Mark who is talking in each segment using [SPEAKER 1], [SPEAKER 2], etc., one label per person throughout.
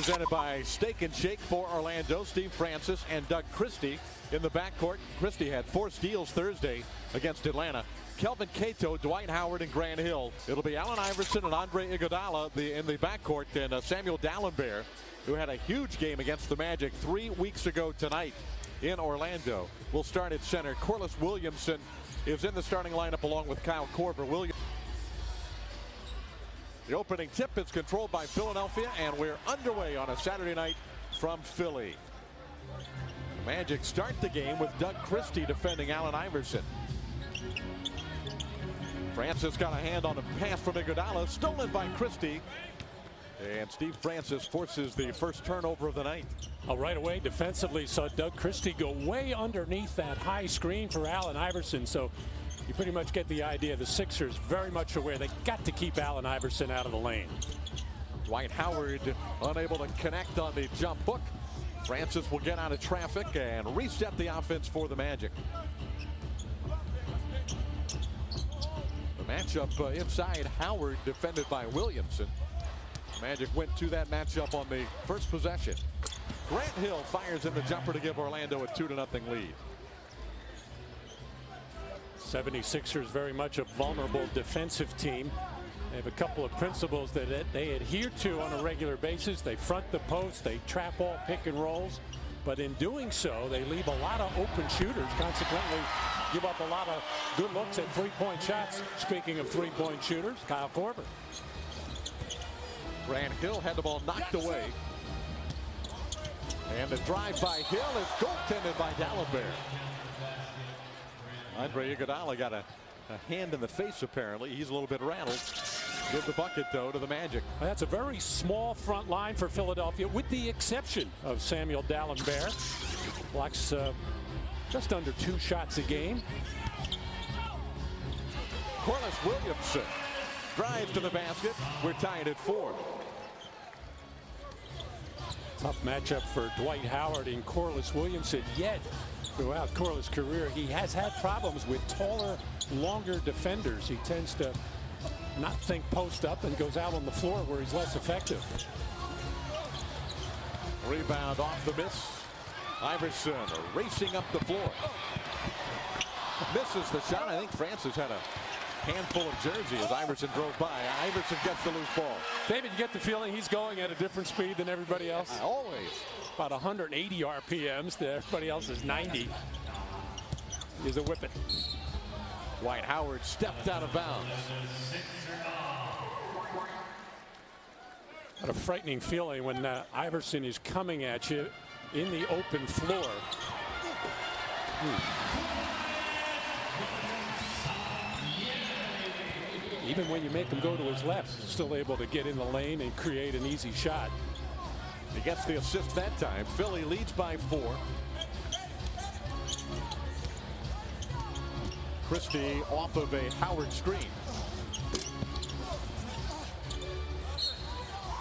[SPEAKER 1] Presented by Steak and Shake for Orlando. Steve Francis and Doug Christie in the backcourt. Christie had 4 steals Thursday against Atlanta. Kelvin Cato, Dwight Howard, and Grant Hill. It'll be Allen Iverson and Andre Iguodala in the backcourt, and Samuel Dalembert, who had a huge game against the Magic 3 weeks ago tonight in Orlando, will start at center. Corliss Williamson is in the starting lineup along with Kyle Korver. The opening tip is controlled by Philadelphia, and we're underway on a Saturday night from Philly. The Magic start the game with Doug Christie defending Allen Iverson. Francis got a hand on a pass from Iguodala, stolen by Christie. And Steve Francis forces the first turnover of the night.
[SPEAKER 2] Right away, defensively, saw Doug Christie go way underneath that high screen for Allen Iverson. So you pretty much get the idea. The Sixers very much aware they got to keep Allen Iverson out of the lane.
[SPEAKER 1] Dwight Howard unable to connect on the jump hook. Francis will get out of traffic and reset the offense for the Magic. The matchup inside, Howard defended by Williamson. Magic went to that matchup on the first possession. Grant Hill fires in the jumper to give Orlando a 2-0 lead.
[SPEAKER 2] 76ers very much a vulnerable defensive team. They have a couple of principles that they adhere to on a regular basis. They front the post, they trap all pick and rolls, but in doing so they leave a lot of open shooters, consequently give up a lot of good looks at three-point shots. Speaking of three-point shooters, Kyle Korver.
[SPEAKER 1] Grant Hill had the ball knocked away, and the drive by Hill is goaltended by Dalembert. Andre Iguodala got a hand in the face apparently. He's a little bit rattled. Give the bucket though to the Magic.
[SPEAKER 2] That's a very small front line for Philadelphia, with the exception of Samuel Dalembert. Blocks just under 2 shots a game.
[SPEAKER 1] Corliss Williamson drives to the basket. We're tied at 4.
[SPEAKER 2] Tough matchup for Dwight Howard and Corliss Williamson. Yet throughout Corliss' career, he has had problems with taller, longer defenders. He tends to not think post up and goes out on the floor where he's less effective.
[SPEAKER 1] Rebound off the miss. Iverson racing up the floor. Misses the shot. I think Francis had a handful of jersey as Iverson drove by. Iverson gets the loose ball.
[SPEAKER 2] David, you get the feeling he's going at a different speed than everybody else?
[SPEAKER 1] Always.
[SPEAKER 2] About 180 RPMs. Everybody else is 90. He's a whippet.
[SPEAKER 1] Dwight Howard stepped out of bounds.
[SPEAKER 2] What a frightening feeling when Iverson is coming at you in the open floor. Even when you make him go to his left, he's still able to get in the lane and create an easy shot.
[SPEAKER 1] He gets the assist that time. Philly leads by 4. Christie off of a Howard screen.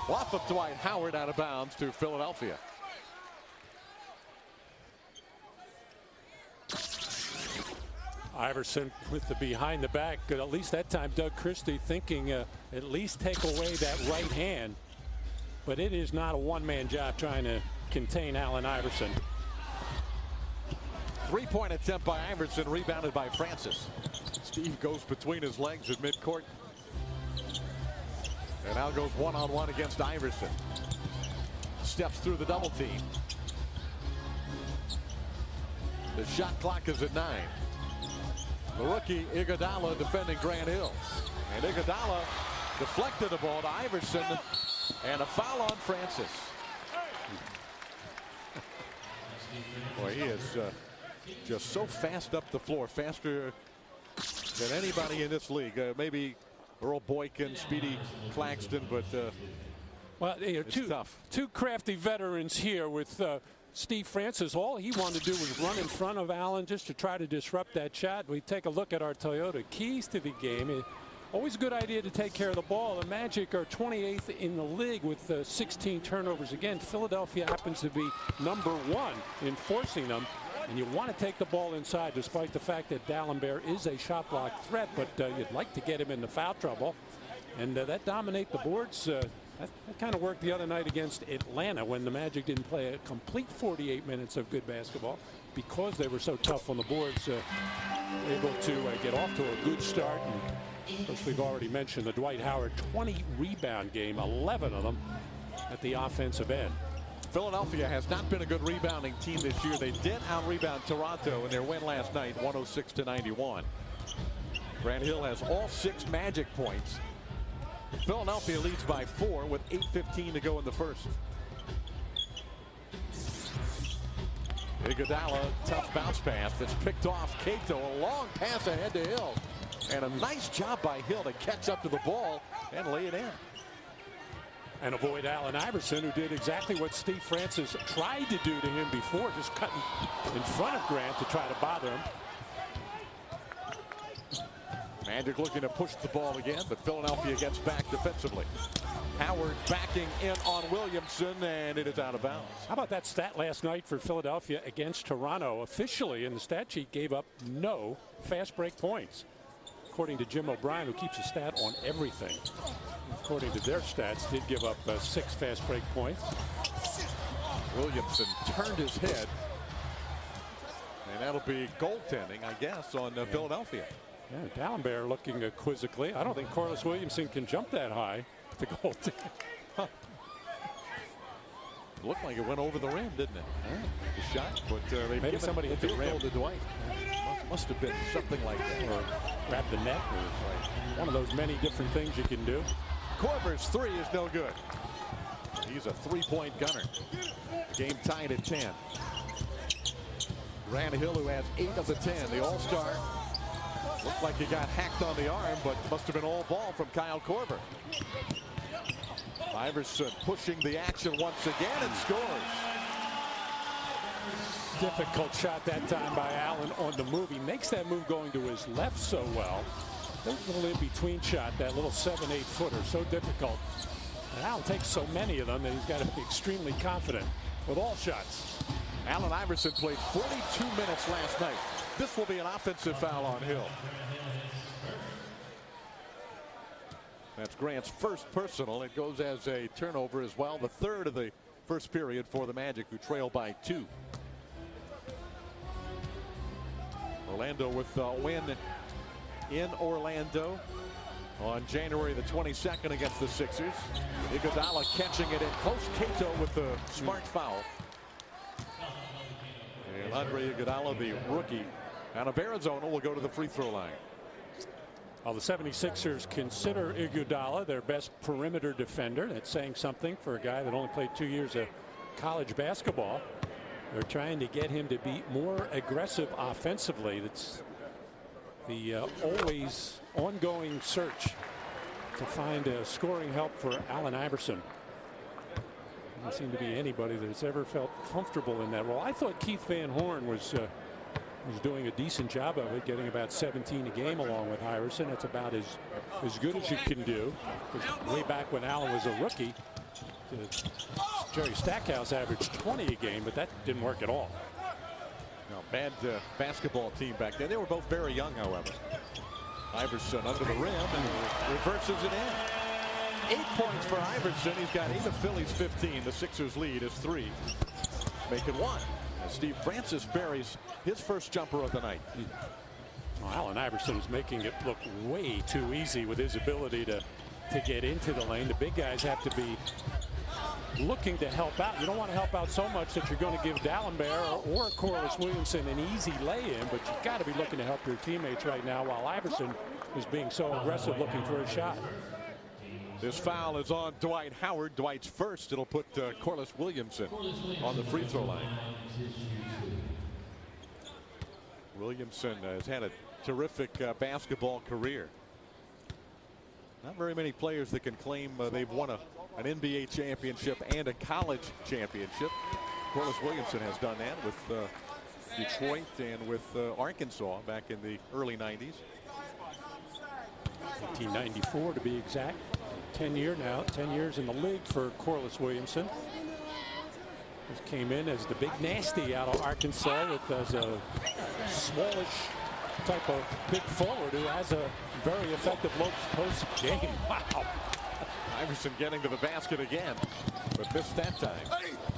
[SPEAKER 1] Off of Dwight Howard, out of bounds to Philadelphia.
[SPEAKER 2] Iverson with the behind the back. At least that time Doug Christie thinking at least take away that right hand. But it is not a one-man job trying to contain Allen Iverson.
[SPEAKER 1] 3-point attempt by Iverson, rebounded by Francis. Steve goes between his legs at midcourt. And now goes one-on-one against Iverson. Steps through the double team. The shot clock is at 9. The rookie Iguodala defending Grant Hill. And Iguodala deflected the ball to Iverson, and a foul on Francis. Boy, he is just so fast up the floor, faster than anybody in this league. Maybe Earl Boykin, Speedy Claxton, but
[SPEAKER 2] well,
[SPEAKER 1] it's tough.
[SPEAKER 2] Two crafty veterans here with Steve Francis. All he wanted to do was run in front of Allen just to try to disrupt that shot. We take a look at our Toyota keys to the game. Always a good idea to take care of the ball. The Magic are 28th in the league with 16 turnovers. Again, Philadelphia happens to be #1 in forcing them. And you want to take the ball inside, despite the fact that Dalembert is a shot block threat, but you'd like to get him into foul trouble. And that dominate the boards That kind of worked the other night against Atlanta when the Magic didn't play a complete 48 minutes of good basketball because they were so tough on the boards. Able to get off to a good start. And of course, we've already mentioned the Dwight Howard 20 rebound game, 11 of them at the offensive end.
[SPEAKER 1] Philadelphia has not been a good rebounding team this year. They did out-rebound Toronto in their win last night, 106-91. Grant Hill has all 6 Magic points. Philadelphia leads by 4 with 8:15 to go in the first. Iguodala, tough bounce pass that's picked off Cato. A long pass ahead to Hill. And a nice job by Hill to catch up to the ball and lay it in.
[SPEAKER 2] And avoid Allen Iverson, who did exactly what Steve Francis tried to do to him before, just cutting in front of Grant to try to bother him.
[SPEAKER 1] Magic looking to push the ball again, but Philadelphia gets back defensively. Howard backing in on Williamson, and it is out of bounds.
[SPEAKER 2] How about that stat last night for Philadelphia against Toronto? Officially in the stat sheet gave up no fast break points. According to Jim O'Brien, who keeps a stat on everything. According to their stats, did give up 6 fast break points.
[SPEAKER 1] Williamson turned his head, and that'll be goaltending, I guess, on Philadelphia.
[SPEAKER 2] Yeah, Dalembert looking quizzically. I don't think Corliss Williamson can jump that high to goaltend.
[SPEAKER 1] Huh. Looked like it went over the rim, didn't it? Yeah. The shot, but
[SPEAKER 2] maybe somebody hit the rim
[SPEAKER 1] to Dwight. Must have been something like that.
[SPEAKER 2] Or grab the net. Or one of those many different things you can do.
[SPEAKER 1] Korver's 3 is no good. He's a 3-point gunner. Game tied at 10. Grant Hill, who has 8 of the 10, the All-Star. Looked like he got hacked on the arm, but must have been all ball from Kyle Korver. Iverson pushing the action once again and scores.
[SPEAKER 2] Difficult shot that time by Allen on the move. He makes that move going to his left so well. That little in-between shot, that little 7-8 footer, so difficult. And Allen takes so many of them that he's got to be extremely confident with all shots.
[SPEAKER 1] Allen Iverson played 42 minutes last night. This will be an offensive foul on Hill. That's Grant's first personal. It goes as a turnover as well. The third of the first period for the Magic, who trail by 2. Orlando with a win in Orlando on January the 22nd against the Sixers. Iguodala catching it in close. Cato with the smart foul. And Andre Iguodala, the rookie out of Arizona, will go to the free throw line.
[SPEAKER 2] Well, the 76ers consider Iguodala their best perimeter defender. That's saying something for a guy that only played 2 years of college basketball. They're trying to get him to be more aggressive offensively. That's the always ongoing search to find scoring help for Allen Iverson. Doesn't seem to be anybody that's ever felt comfortable in that role. I thought Keith Van Horn was doing a decent job of it, getting about 17 a game along with Iverson. That's about as good as you can do. Way back when Allen was a rookie, Jerry Stackhouse averaged 20 a game, but that didn't work at all.
[SPEAKER 1] No, bad basketball team back then. They were both very young, however. Iverson under the rim and reverses it in. 8 points for Iverson. He's got 8 of Philly's 15. The Sixers lead is 3. Make it 1. As Steve Francis buries his first jumper of the night.
[SPEAKER 2] Well, Allen Iverson is making it look way too easy with his ability to get into the lane. The big guys have to be looking to help out. You don't want to help out so much that you're going to give Dalembert or Corliss Williamson an easy lay-in, but you've got to be looking to help your teammates right now while Iverson is being so aggressive looking for a shot.
[SPEAKER 1] This foul is on Dwight Howard. Dwight's first. It'll put Corliss Williamson on the free throw line. Williamson has had a terrific basketball career. Not very many players that can claim they've won an NBA championship and a college championship. Corliss Williamson has done that with Detroit and with Arkansas back in the early 90s.
[SPEAKER 2] 1994 to be exact. 10 years in the league for Corliss Williamson. Just came in as the big nasty out of Arkansas as a smallish type of big forward who has a very effective low post game. Wow.
[SPEAKER 1] Iverson getting to the basket again, but missed that time.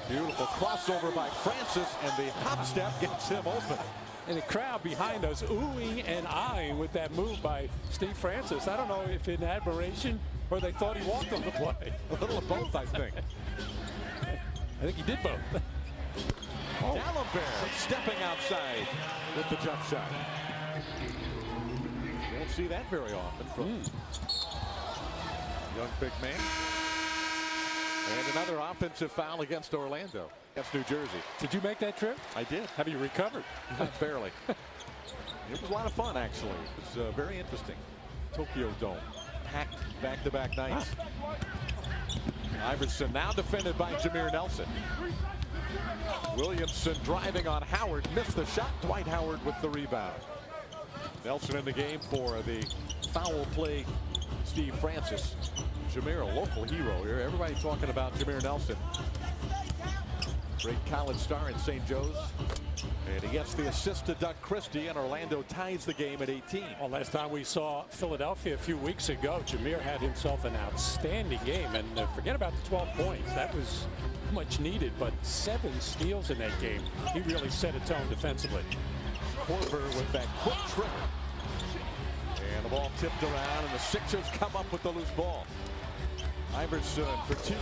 [SPEAKER 1] Beautiful crossover by Francis, and the hop step gets him open.
[SPEAKER 2] And the crowd behind us oohing and eyeing with that move by Steve Francis. I don't know if in admiration or they thought he walked on the play.
[SPEAKER 1] A little of both, I think.
[SPEAKER 2] I think he did both.
[SPEAKER 1] D'Alembert stepping outside with the jump shot. You don't see that very often from young big man. And another offensive foul against Orlando. Against New Jersey.
[SPEAKER 2] Did you make that trip?
[SPEAKER 1] I did.
[SPEAKER 2] Have you recovered?
[SPEAKER 1] Barely. It was a lot of fun, actually. It was very interesting. Tokyo Dome. Packed back-to-back nights. Iverson now defended by Jameer Nelson. Williamson driving on Howard. Missed the shot. Dwight Howard with the rebound. Nelson in the game for the foul play. Steve Francis. Jameer, a local hero here. Everybody talking about Jameer Nelson. Great college star in St. Joe's. And he gets the assist to Doug Christie, and Orlando ties the game at 18.
[SPEAKER 2] Well, last time we saw Philadelphia a few weeks ago, Jameer had himself an outstanding game. And forget about the 12 points. That was much needed, but 7 steals in that game. He really set a tone defensively.
[SPEAKER 1] Korver with that quick trip. And the ball tipped around, and the Sixers come up with the loose ball. Iverson for 2.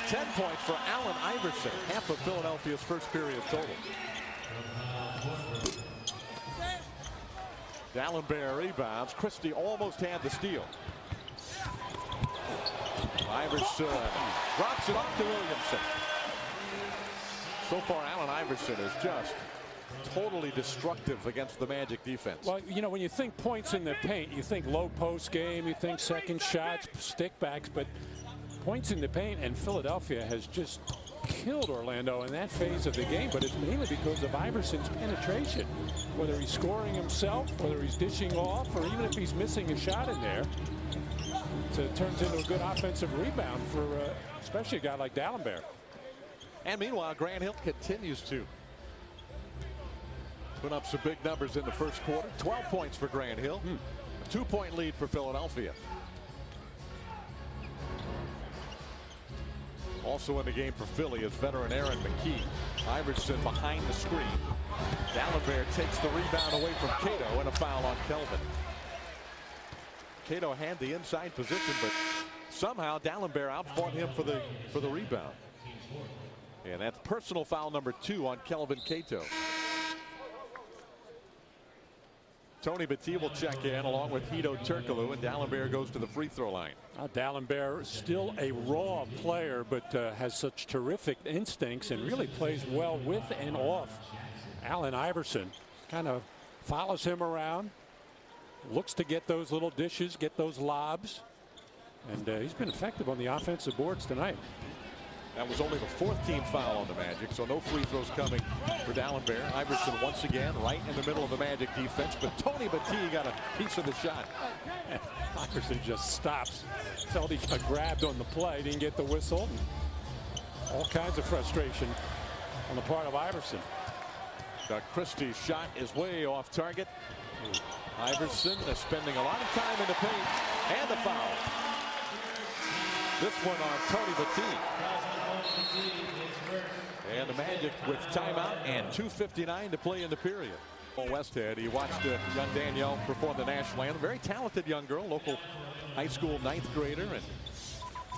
[SPEAKER 1] 10 points for Allen Iverson, half of Philadelphia's first period total. D'Alembert rebounds. Christie almost had the steal. Iverson drops it off to Williamson. So far, Allen Iverson is just totally destructive against the Magic defense.
[SPEAKER 2] Well, you know, when you think points in the paint, you think low post game, you think second shots, stick backs, but points in the paint, and Philadelphia has just killed Orlando in that phase of the game, but it's mainly because of Iverson's penetration. Whether he's scoring himself, whether he's dishing off, or even if he's missing a shot in there, so it turns into a good offensive rebound for especially a guy like D'Alembert.
[SPEAKER 1] And meanwhile, Grant Hill continues to put up some big numbers in the first quarter. 12 points for Grant Hill. A 2-point lead for Philadelphia. Also in the game for Philly is veteran Aaron McKee. Iverson behind the screen. D'Alembert takes the rebound away from Cato, and a foul on Kelvin. Cato had the inside position, but somehow D'Alembert outfought him for the rebound. And that's personal foul number 2 on Kelvin Cato. Tony Battie will check in along with Hedo Turkoglu, and D'Alembert goes to the free throw line.
[SPEAKER 2] D'Alembert still a raw player, but has such terrific instincts and really plays well with and off Allen Iverson. Kind of follows him around, looks to get those little dishes, get those lobs, and he's been effective on the offensive boards tonight.
[SPEAKER 1] That was only the 4th team foul on the Magic, so no free throws coming for D'Alembert. Iverson once again right in the middle of the Magic defense, but Tony Battie got a piece of the shot.
[SPEAKER 2] Iverson just stops. Felt he got grabbed on the play, didn't get the whistle. All kinds of frustration on the part of Iverson.
[SPEAKER 1] Doug Christie's shot is way off target. Iverson is spending a lot of time in the paint, and the foul. This one on Tony Battie. And the Magic with timeout and 2:59 to play in the period. Westhead, he watched young Danielle perform the national anthem. Very talented young girl, local high school 9th grader, and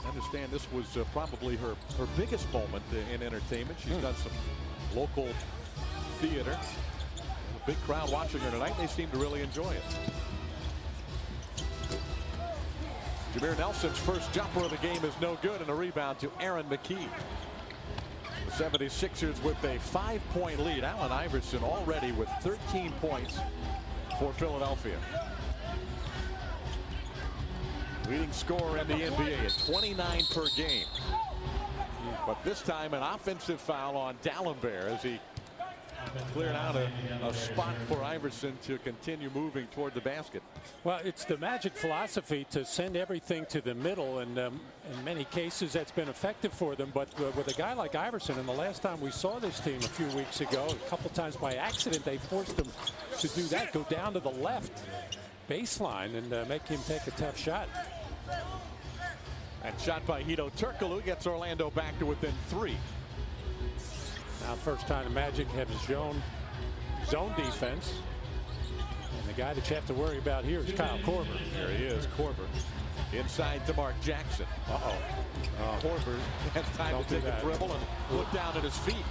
[SPEAKER 1] I understand this was probably her biggest moment in entertainment. She's done some local theater. A big crowd watching her tonight. They seem to really enjoy it. Jameer Nelson's first jumper of the game is no good, and a rebound to Aaron McKee. The 76ers with a 5-point lead. Allen Iverson already with 13 points for Philadelphia. Leading scorer in the NBA at 29 per game. But this time an offensive foul on D'Alembert as he cleared out a spot for Iverson to continue moving toward the basket.
[SPEAKER 2] Well, it's the Magic philosophy to send everything to the middle, and in many cases that's been effective for them. But with a guy like Iverson, and the last time we saw this team a few weeks ago, a couple times by accident, they forced him to do that, go down to the left baseline and make him take a tough shot.
[SPEAKER 1] And shot by Hedo Turkoglu gets Orlando back to within 3.
[SPEAKER 2] Now first time the Magic have shown zone defense. And the guy that you have to worry about here is Kyle Korver.
[SPEAKER 1] There he is, Korver. Inside to Mark Jackson. Korver has time to take a dribble and look down at his feet.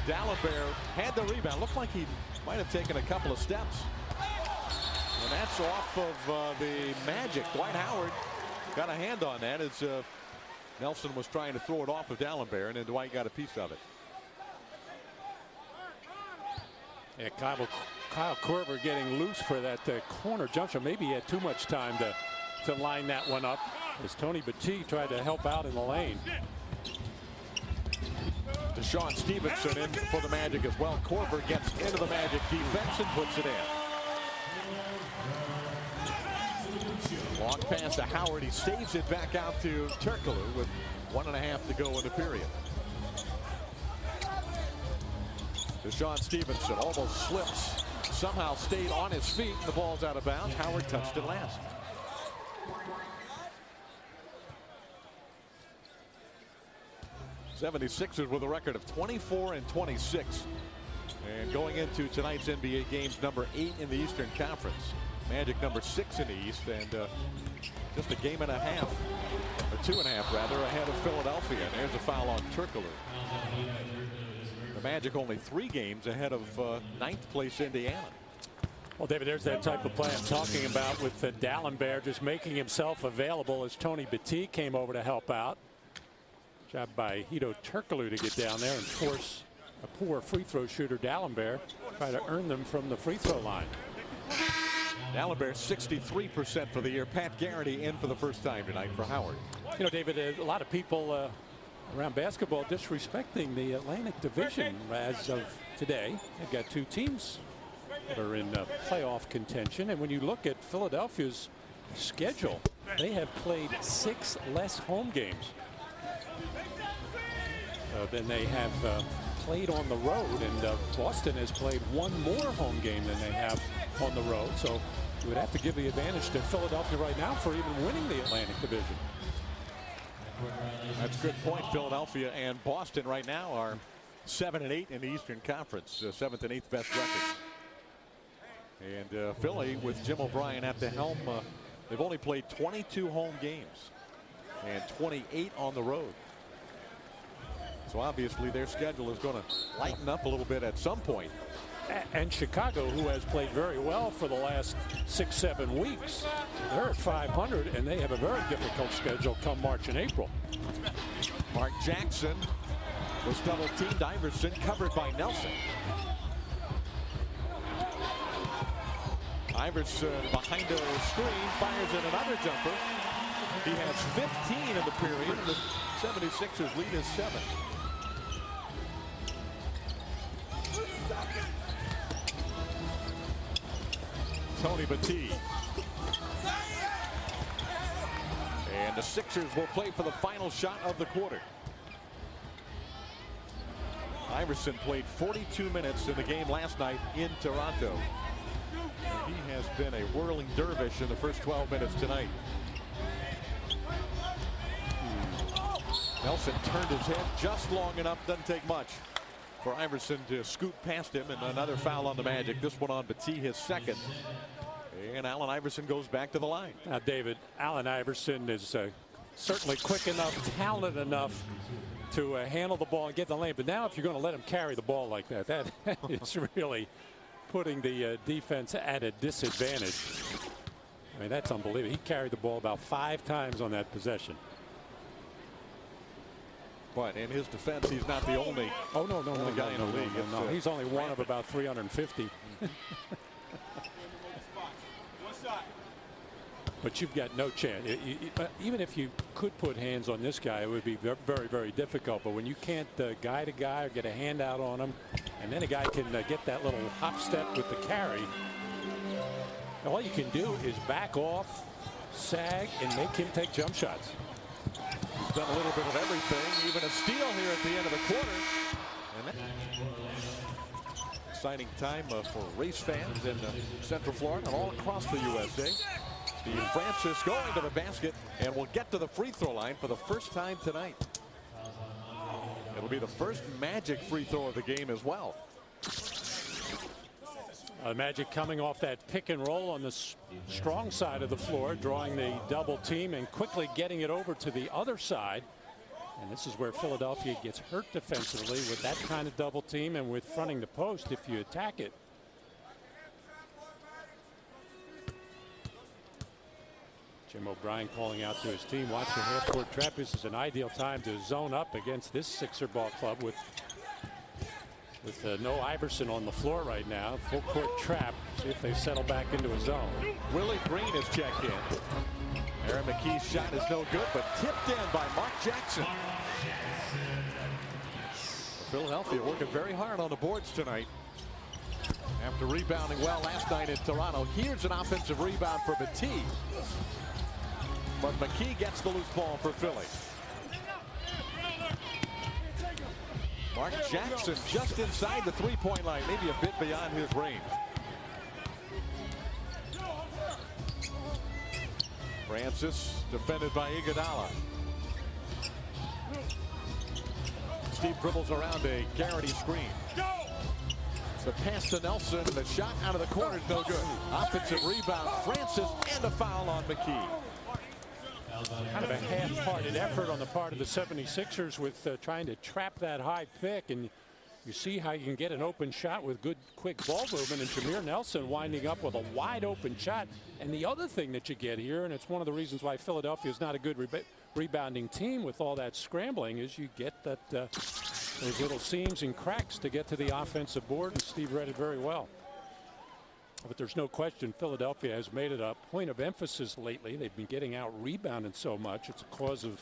[SPEAKER 1] D'Alembert had the rebound. Looked like he might have taken a couple of steps. And that's off of the Magic. Dwight Howard got a hand on that as Nelson was trying to throw it off of D'Alembert, and then Dwight got a piece of it.
[SPEAKER 2] Yeah, Kyle Korver getting loose for that corner jump shot. Maybe he had too much time to line that one up as Tony Battie tried to help out in the lane.
[SPEAKER 1] DeShaun Stevenson in for the Magic as well. Korver gets into the Magic defense and puts it in. Long pass to Howard. He saves it back out to Turkoglu with 1.5 to go in the period. DeShaun Stevenson almost slips. Somehow stayed on his feet. The ball's out of bounds. Howard touched it last. '76ers with a record of 24-26. And going into tonight's NBA games, number 8 in the Eastern Conference. Magic number 6 in the East, and just a game and a half, or 2.5 rather, ahead of Philadelphia. And there's a foul on Turkoglu. The Magic only 3 games ahead of 9th place Indiana.
[SPEAKER 2] Well, David, there's that type of play I'm talking about with D'Alembert just making himself available as Tony Battie came over to help out. Job by Hedo Turkoglu to get down there and force a poor free throw shooter D'Alembert try to earn them from the free throw line.
[SPEAKER 1] D'Alembert 63% for the year. Pat Garrity in for the first time tonight for Howard.
[SPEAKER 2] You know, David, a lot of people around basketball disrespecting the Atlantic Division as of today. They've got 2 teams that are in playoff contention, and when you look at Philadelphia's schedule, they have played 6 less home games than they have played on the road, and Boston has played 1 more home game than they have on the road. So you would have to give the advantage to Philadelphia right now for even winning the Atlantic Division.
[SPEAKER 1] That's a good point. Philadelphia and Boston right now are 7 and 8 in the Eastern Conference, 7th and 8th best records. And Philly, with Jim O'Brien at the helm, they've only played 22 home games and 28 on the road. So obviously their schedule is going to lighten up a little bit at some point.
[SPEAKER 2] And Chicago, who has played very well for the last 6-7 weeks, they're at 500, and they have a very difficult schedule come March and April.
[SPEAKER 1] Mark Jackson was double teamed. Iverson covered by Nelson. Iverson behind the screen fires in another jumper. He has 15 in the period. The 76ers lead is 7. Tony Battie. And the Sixers will play for the final shot of the quarter. Iverson played 42 minutes in the game last night in Toronto. And he has been a whirling dervish in the first 12 minutes tonight. Nelson turned his head just long enough. Doesn't take much for Iverson to scoot past him, and another foul on the Magic. This one on Battie, his second. And Allen Iverson goes back to the line.
[SPEAKER 2] Now, David, Allen Iverson is certainly quick enough, talented enough to handle the ball and get the lane. But now if you're going to let him carry the ball like that, that is really putting the defense at a disadvantage. I mean, that's unbelievable. He carried the ball about 5 times on that possession.
[SPEAKER 1] But in his defense, he's not the only guy in the league.
[SPEAKER 2] No, he's only one of about 350. But you've got no chance. Even if you could put hands on this guy, it would be very, very difficult. But when you can't guide a guy or get a hand out on him, and then a guy can get that little hop step with the carry, all you can do is back off, sag, and make him take jump shots.
[SPEAKER 1] He's done a little bit of everything, even a steal here at the end of the quarter. And exciting time for race fans in Central Florida and all across the USA. Steve Francis going to the basket and will get to the free throw line for the first time tonight. It'll be the first Magic free throw of the game as well.
[SPEAKER 2] Magic coming off that pick and roll on the strong side of the floor, drawing the double team and quickly getting it over to the other side. And this is where Philadelphia gets hurt defensively with that kind of double team and with fronting the post if you attack it. Jim O'Brien calling out to his team, watch the half-court trap. This is an ideal time to zone up against this Sixer ball club with no Iverson on the floor right now. Full court trap. See if they settle back into a zone.
[SPEAKER 1] Willie Green is checked in. Aaron McKie's shot is no good, but tipped in by Mark Jackson. Philadelphia working very hard on the boards tonight. After rebounding well last night in Toronto, here's an offensive rebound for Batiste. But McKie gets the loose ball for Philly. Mark Jackson just inside the three-point line, maybe a bit beyond his range. Francis defended by Iguodala. Steve dribbles around a Garrity screen. The pass to Nelson, the shot out of the corner is no good. Offensive rebound, Francis, and a foul on McKie.
[SPEAKER 2] Kind of a half-hearted effort on the part of the 76ers with trying to trap that high pick, and you see how you can get an open shot with good quick ball movement, and Jameer Nelson winding up with a wide open shot. And the other thing that you get here, and it's one of the reasons why Philadelphia is not a good rebounding team with all that scrambling, is you get that those little seams and cracks to get to the offensive board, and Steve read it very well. But there's no question Philadelphia has made it a point of emphasis lately. They've been getting out rebounded so much. It's a cause of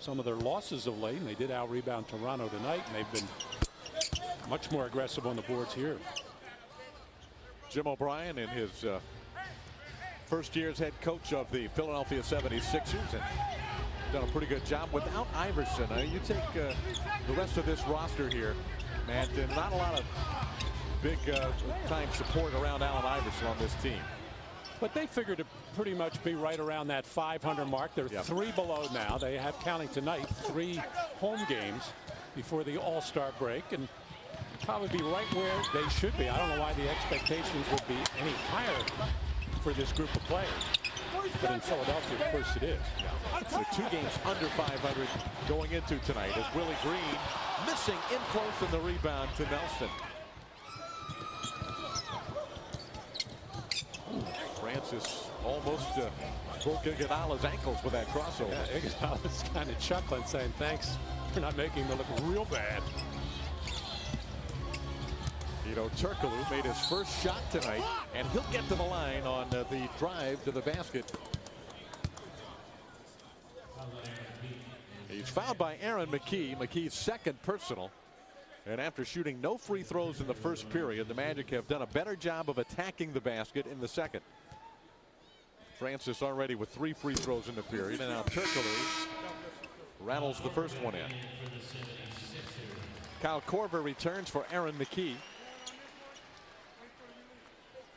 [SPEAKER 2] some of their losses of late, and they did out rebound Toronto tonight, and they've been much more aggressive on the boards here.
[SPEAKER 1] Jim O'Brien in his first year as head coach of the Philadelphia 76ers, and done a pretty good job without Iverson. You take the rest of this roster here, Matt, and not a lot of big time support around Allen Iverson on this team.
[SPEAKER 2] But they figured to pretty much be right around that 500 mark. They're 3 below now. They have, counting tonight, 3 home games before the All-Star break, and probably be right where they should be. I don't know why the expectations would be any higher for this group of players. But in Philadelphia, of course, it is.
[SPEAKER 1] They're 2 games under 500 going into tonight as Willie Green missing in close in the rebound to Nelson. Francis almost broke Iguodala's ankles with that crossover.
[SPEAKER 2] Yeah, Iguodala's kind of chuckling, saying thanks for not making me look real bad.
[SPEAKER 1] Hedo Turkoglu made his first shot tonight, and he'll get to the line on the drive to the basket. He's fouled by Aaron McKie. McKie's second personal. And after shooting no free throws in the first period, the Magic have done a better job of attacking the basket in the second. Francis already with 3 free throws in the period, and now Turkoglu rattles the first one in. Kyle Korver returns for Aaron McKie.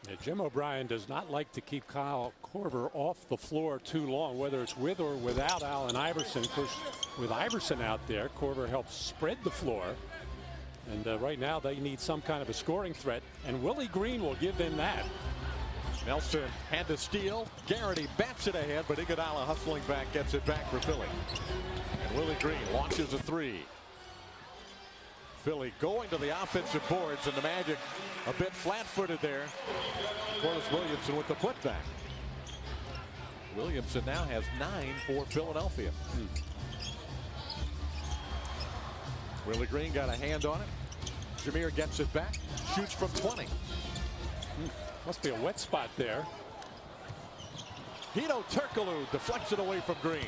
[SPEAKER 2] Yeah, Jim O'Brien does not like to keep Kyle Korver off the floor too long, whether it's with or without Allen Iverson. Of course, with Iverson out there, Korver helps spread the floor. And right now they need some kind of a scoring threat, and Willie Green will give them that.
[SPEAKER 1] Nelson had to steal. Garrity bats it ahead, but Iguodala hustling back gets it back for Philly. And Willie Green launches a 3. Philly going to the offensive boards, and the Magic a bit flat-footed there. Corliss Williamson with the putback. Williamson now has 9 for Philadelphia. Willie Green got a hand on it. Jameer gets it back, shoots from 20.
[SPEAKER 2] Must be a wet spot there.
[SPEAKER 1] Hedo Turkoglu deflects it away from Green.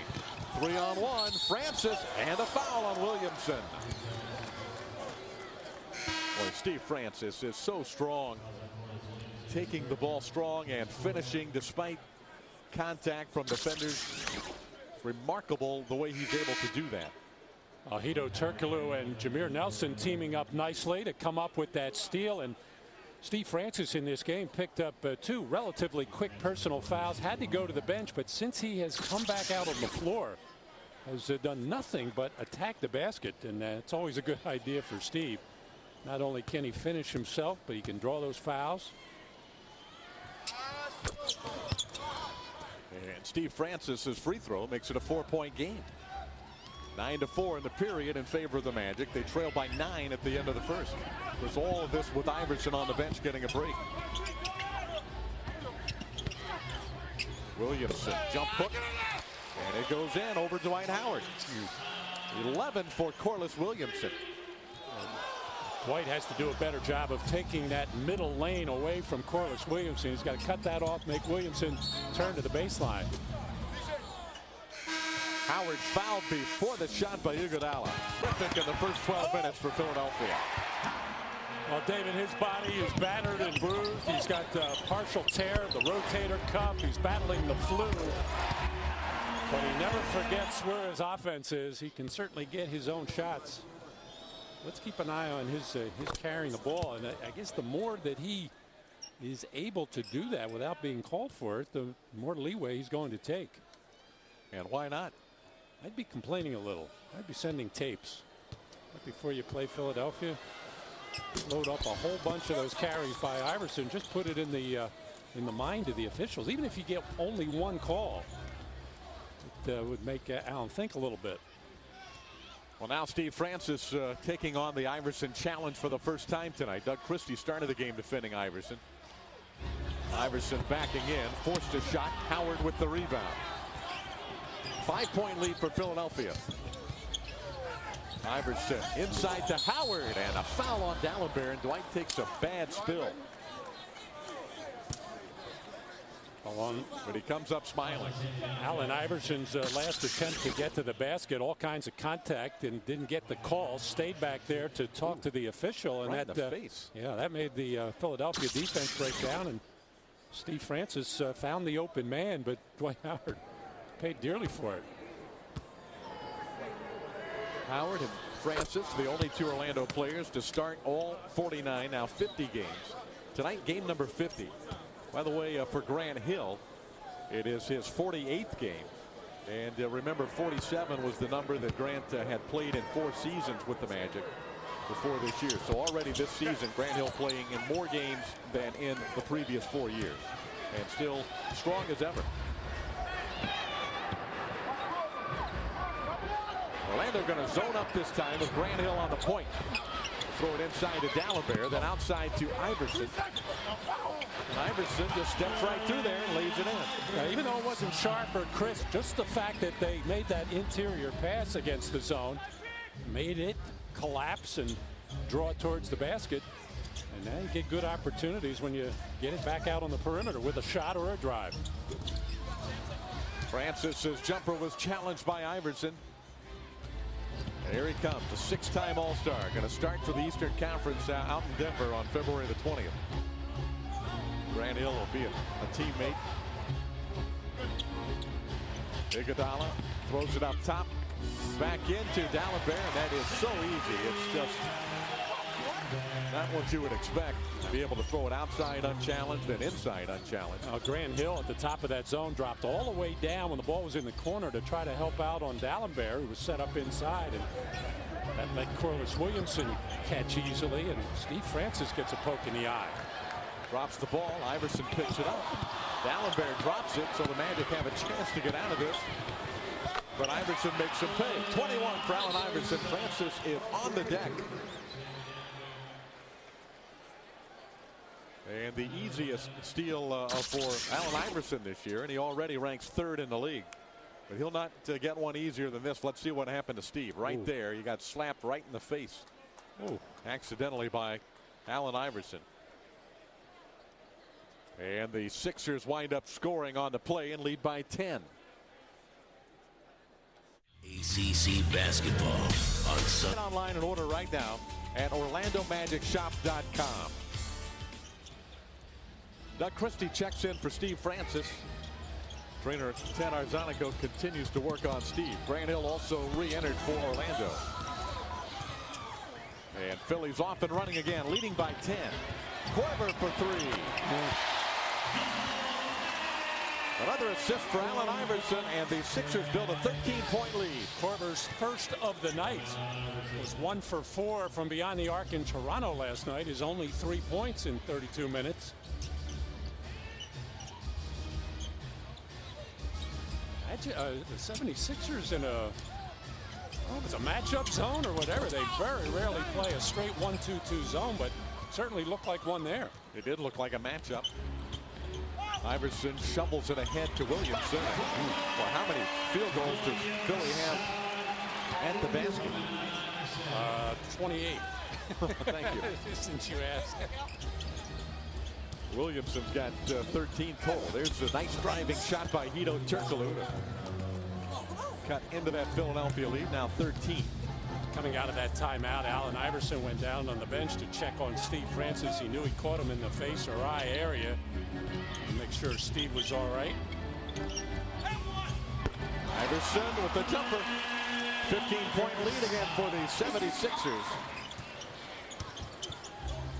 [SPEAKER 1] 3-on-1, Francis, and a foul on Williamson. Boy, Steve Francis is so strong, taking the ball strong and finishing despite contact from defenders. It's remarkable the way he's able to do that.
[SPEAKER 2] Hedo Turkoglu and Jameer Nelson teaming up nicely to come up with that steal, and Steve Francis in this game picked up 2 relatively quick personal fouls, had to go to the bench, but since he has come back out on the floor, has done nothing but attack the basket, and it's always a good idea for Steve. Not only can he finish himself, but he can draw those fouls.
[SPEAKER 1] And Steve Francis's free throw makes it a 4-point game. 9-4 in the period in favor of the Magic. They trail by 9 at the end of the first. There's all of this with Iverson on the bench getting a break. Williamson, jump hook, and it goes in over Dwight Howard. 11 for Corliss Williamson.
[SPEAKER 2] Dwight has to do a better job of taking that middle lane away from Corliss Williamson. He's got to cut that off, make Williamson turn to the baseline.
[SPEAKER 1] Howard fouled before the shot by Iguodala. Terrific in the first 12 minutes for Philadelphia.
[SPEAKER 2] Well, David, his body is battered and bruised. He's got a partial tear of the rotator cuff. He's battling the flu. But he never forgets where his offense is. He can certainly get his own shots. Let's keep an eye on his carrying the ball. And I guess the more that he is able to do that without being called for it, the more leeway he's going to take.
[SPEAKER 1] And why not?
[SPEAKER 2] I'd be complaining a little. I'd be sending tapes. Right before you play Philadelphia, load up a whole bunch of those carries by Iverson. Just put it in the mind of the officials. Even if you get only one call, it would make Allen think a little bit.
[SPEAKER 1] Well, now Steve Francis taking on the Iverson challenge for the first time tonight. Doug Christie started the game defending Iverson. Iverson backing in, forced a shot. Howard with the rebound. 5-point lead for Philadelphia. Iverson inside to Howard, and a foul on Dalembert, and Dwight takes a bad spill. But he comes up smiling.
[SPEAKER 2] Allen Iverson's last attempt to get to the basket, all kinds of contact, and didn't get the call. Stayed back there to talk to the official, and
[SPEAKER 1] right
[SPEAKER 2] that
[SPEAKER 1] in the face.
[SPEAKER 2] Yeah, that made the Philadelphia defense break down, and Steve Francis found the open man, but Dwight Howard paid dearly for it.
[SPEAKER 1] Howard and Francis, the only 2 Orlando players to start all 49, now 50 games. Tonight, game number 50. By the way, for Grant Hill, it is his 48th game. And remember, 47 was the number that Grant had played in 4 seasons with the Magic before this year. So already this season, Grant Hill playing in more games than in the previous 4 years. And still strong as ever. Orlando going to zone up this time with Grant Hill on the point. Throw it inside to Dalembert, then outside to Iverson. And Iverson just steps right through there and lays it in.
[SPEAKER 2] Even though it wasn't sharp or crisp, just the fact that they made that interior pass against the zone made it collapse and draw it towards the basket. And now you get good opportunities when you get it back out on the perimeter with a shot or a drive.
[SPEAKER 1] Francis's jumper was challenged by Iverson. Here he comes, a 6-time All-Star. Going to start for the Eastern Conference out in Denver on February the 20th. Grant Hill will be a teammate. Iguodala throws it up top. Back into Dalembert, and that is so easy. It's just not what you would expect. To be able to throw it outside unchallenged and inside unchallenged.
[SPEAKER 2] Grant Hill at the top of that zone dropped all the way down when the ball was in the corner to try to help out on Dalembert, who was set up inside, and that let Corliss Williamson catch easily, and Steve Francis gets a poke in the eye.
[SPEAKER 1] Drops the ball. Iverson picks it up. Dalembert drops it, so the Magic have a chance to get out of this. But Iverson makes him pay. 21 for Allen Iverson. Francis is on the deck. And the easiest steal for Allen Iverson this year, and he already ranks 3rd in the league. But he'll not get one easier than this. Let's see what happened to Steve. Right there, he got slapped right in the face. Accidentally by Allen Iverson. And the Sixers wind up scoring on the play and lead by 10.
[SPEAKER 3] ACC basketball on Sunday.
[SPEAKER 1] Online and order right now at OrlandoMagicShop.com. Doug Christie checks in for Steve Francis. Trainer Ted Arzanico continues to work on Steve. Grant Hill also re-entered for Orlando. And Philly's off and running again, leading by 10. Korver for 3. Another assist for Allen Iverson, and the Sixers build a 13-point lead.
[SPEAKER 2] Korver's first of the night was 1 for 4 from beyond the arc in Toronto last night. His only 3 points in 32 minutes. The 76ers in it's a matchup zone or whatever. They very rarely play a straight 1-2-2 zone, but certainly looked like one there.
[SPEAKER 1] It did look like a matchup. Iverson shovels it ahead to Williamson. Well, how many field goals does Philly have at the basket?
[SPEAKER 2] 28.
[SPEAKER 1] Thank you.
[SPEAKER 2] Since you asked.
[SPEAKER 1] Williamson's got 13 total. There's a nice driving shot by Hedo Turkoglu. Cut into that Philadelphia lead, now 13.
[SPEAKER 2] Coming out of that timeout, Allen Iverson went down on the bench to check on Steve Francis. He knew he caught him in the face or eye area. To make sure Steve was all right.
[SPEAKER 1] Iverson with the jumper. 15-point lead again for the 76ers.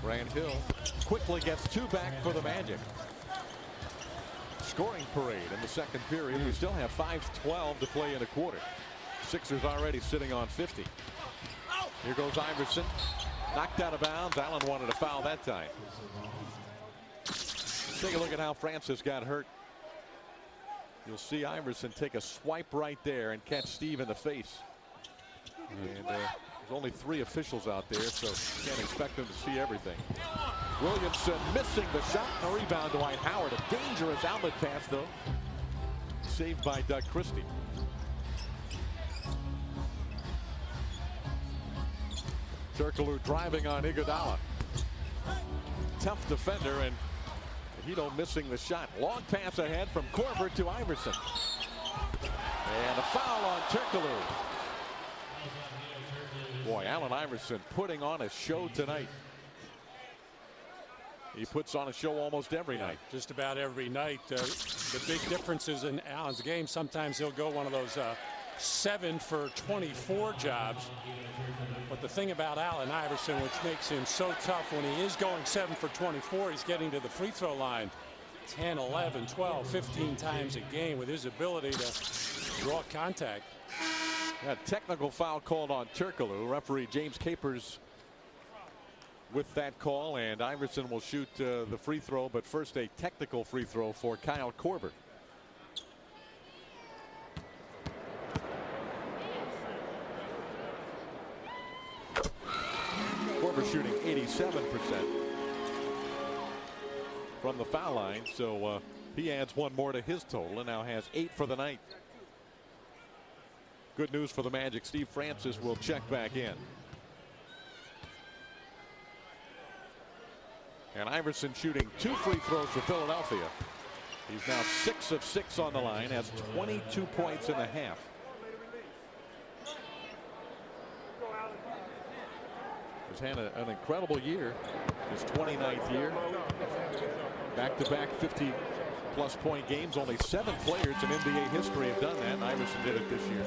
[SPEAKER 1] Grant Hill quickly gets 2 back for the Magic. Scoring parade in the second period. We still have 5:12 to play in a quarter. Sixers already sitting on 50. Here goes Iverson. Knocked out of bounds. Allen wanted a foul that time. Take a look at how Francis got hurt. You'll see Iverson take a swipe right there and catch Steve in the face. And there's only 3 officials out there, so can't expect them to see everything. Williamson missing the shot. A rebound to Dwight Howard. A dangerous outlet pass, though. Saved by Doug Christie. Turkoglu driving on Iguodala. Tough defender, and Hedo missing the shot. Long pass ahead from Korver to Iverson. And a foul on Turkoglu. Boy, Allen Iverson putting on a show tonight. He puts on a show almost every night.
[SPEAKER 2] Just about every night. The big differences in Allen's game, sometimes he'll go one of those 7 for 24 jobs. But the thing about Allen Iverson, which makes him so tough, when he is going 7 for 24, he's getting to the free throw line 10, 11, 12, 15 times a game with his ability to draw contact.
[SPEAKER 1] A technical foul called on Turkoglu. Referee James Capers with that call, and Iverson will shoot the free throw, but first a technical free throw for Kyle Korver. Korver shooting 87% from the foul line, so he adds 1 more to his total and now has 8 for the night. Good news for the Magic. Steve Francis will check back in. And Iverson shooting 2 free throws for Philadelphia. He's now 6 of 6 on the line, has 22 points in the half. He's had an incredible year. His 29th year. Back-to-back 50-plus point games. Only 7 players in NBA history have done that, and Iverson did it this year.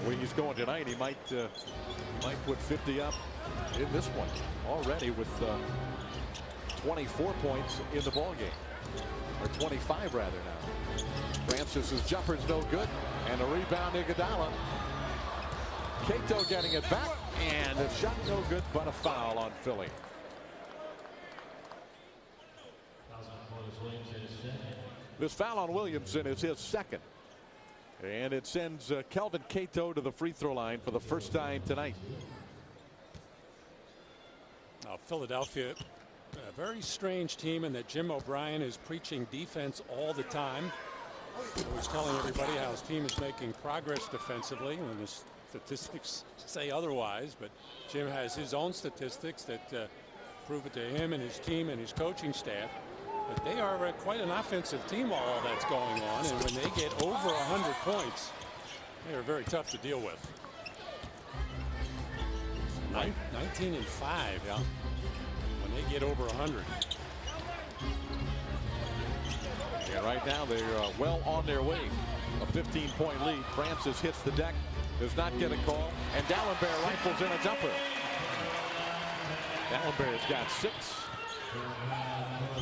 [SPEAKER 1] Where he's going tonight, he might put 50 up in this one already with 24 points in the ball game, or 25 rather now. Francis's jumper's no good, and a rebound Iguodala. Cato getting it back, and a shot no good, but a foul on Philly. This foul on Williamson is his second, and it sends Kelvin Cato to the free throw line for the first time tonight.
[SPEAKER 2] Philadelphia, a very strange team in that Jim O'Brien is preaching defense all the time. He's telling everybody how his team is making progress defensively, and the statistics say otherwise, but Jim has his own statistics that prove it to him and his team and his coaching staff. But they are quite an offensive team while all that's going on, and when they get over 100 points, they are very tough to deal with. 19 and 5. Yeah. When they get over 100.
[SPEAKER 1] Yeah, right now they're well on their way. A 15-point lead. Francis hits the deck, does not get a call, and Dallenberg rifles in a jumper. Dallenberg's got 6.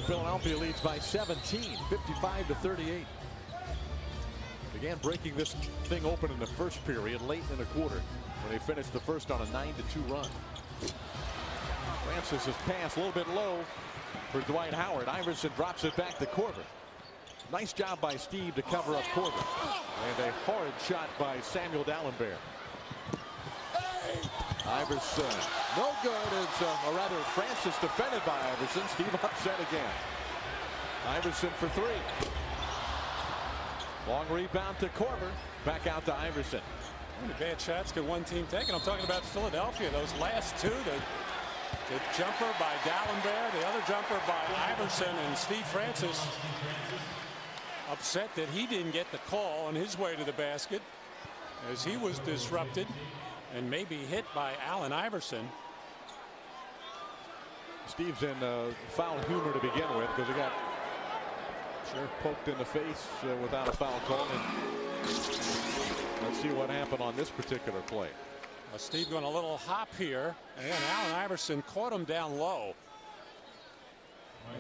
[SPEAKER 1] Philadelphia leads by 17, 55-38. Began breaking this thing open in the first period, late in the quarter, when they finished the first on a 9-2 run. Francis' pass a little bit low for Dwight Howard. Iverson drops it back to Korver. Nice job by Steve to cover up Korver. And a hard shot by Samuel Dallenberg. Iverson, no good. Or rather, Francis defended by Iverson. Steve upset again. Iverson for 3. Long rebound to Korver. Back out to Iverson.
[SPEAKER 2] How many bad shots can one team take? And I'm talking about Philadelphia. Those last two, the jumper by Dallenberg, the other jumper by Iverson, and Steve Francis upset that he didn't get the call on his way to the basket as he was disrupted and maybe hit by Allen Iverson.
[SPEAKER 1] Steve's in foul humor to begin with because he got poked in the face without a foul call. And let's see what happened on this particular play.
[SPEAKER 2] Steve going a little hop here, and Allen Iverson caught him down low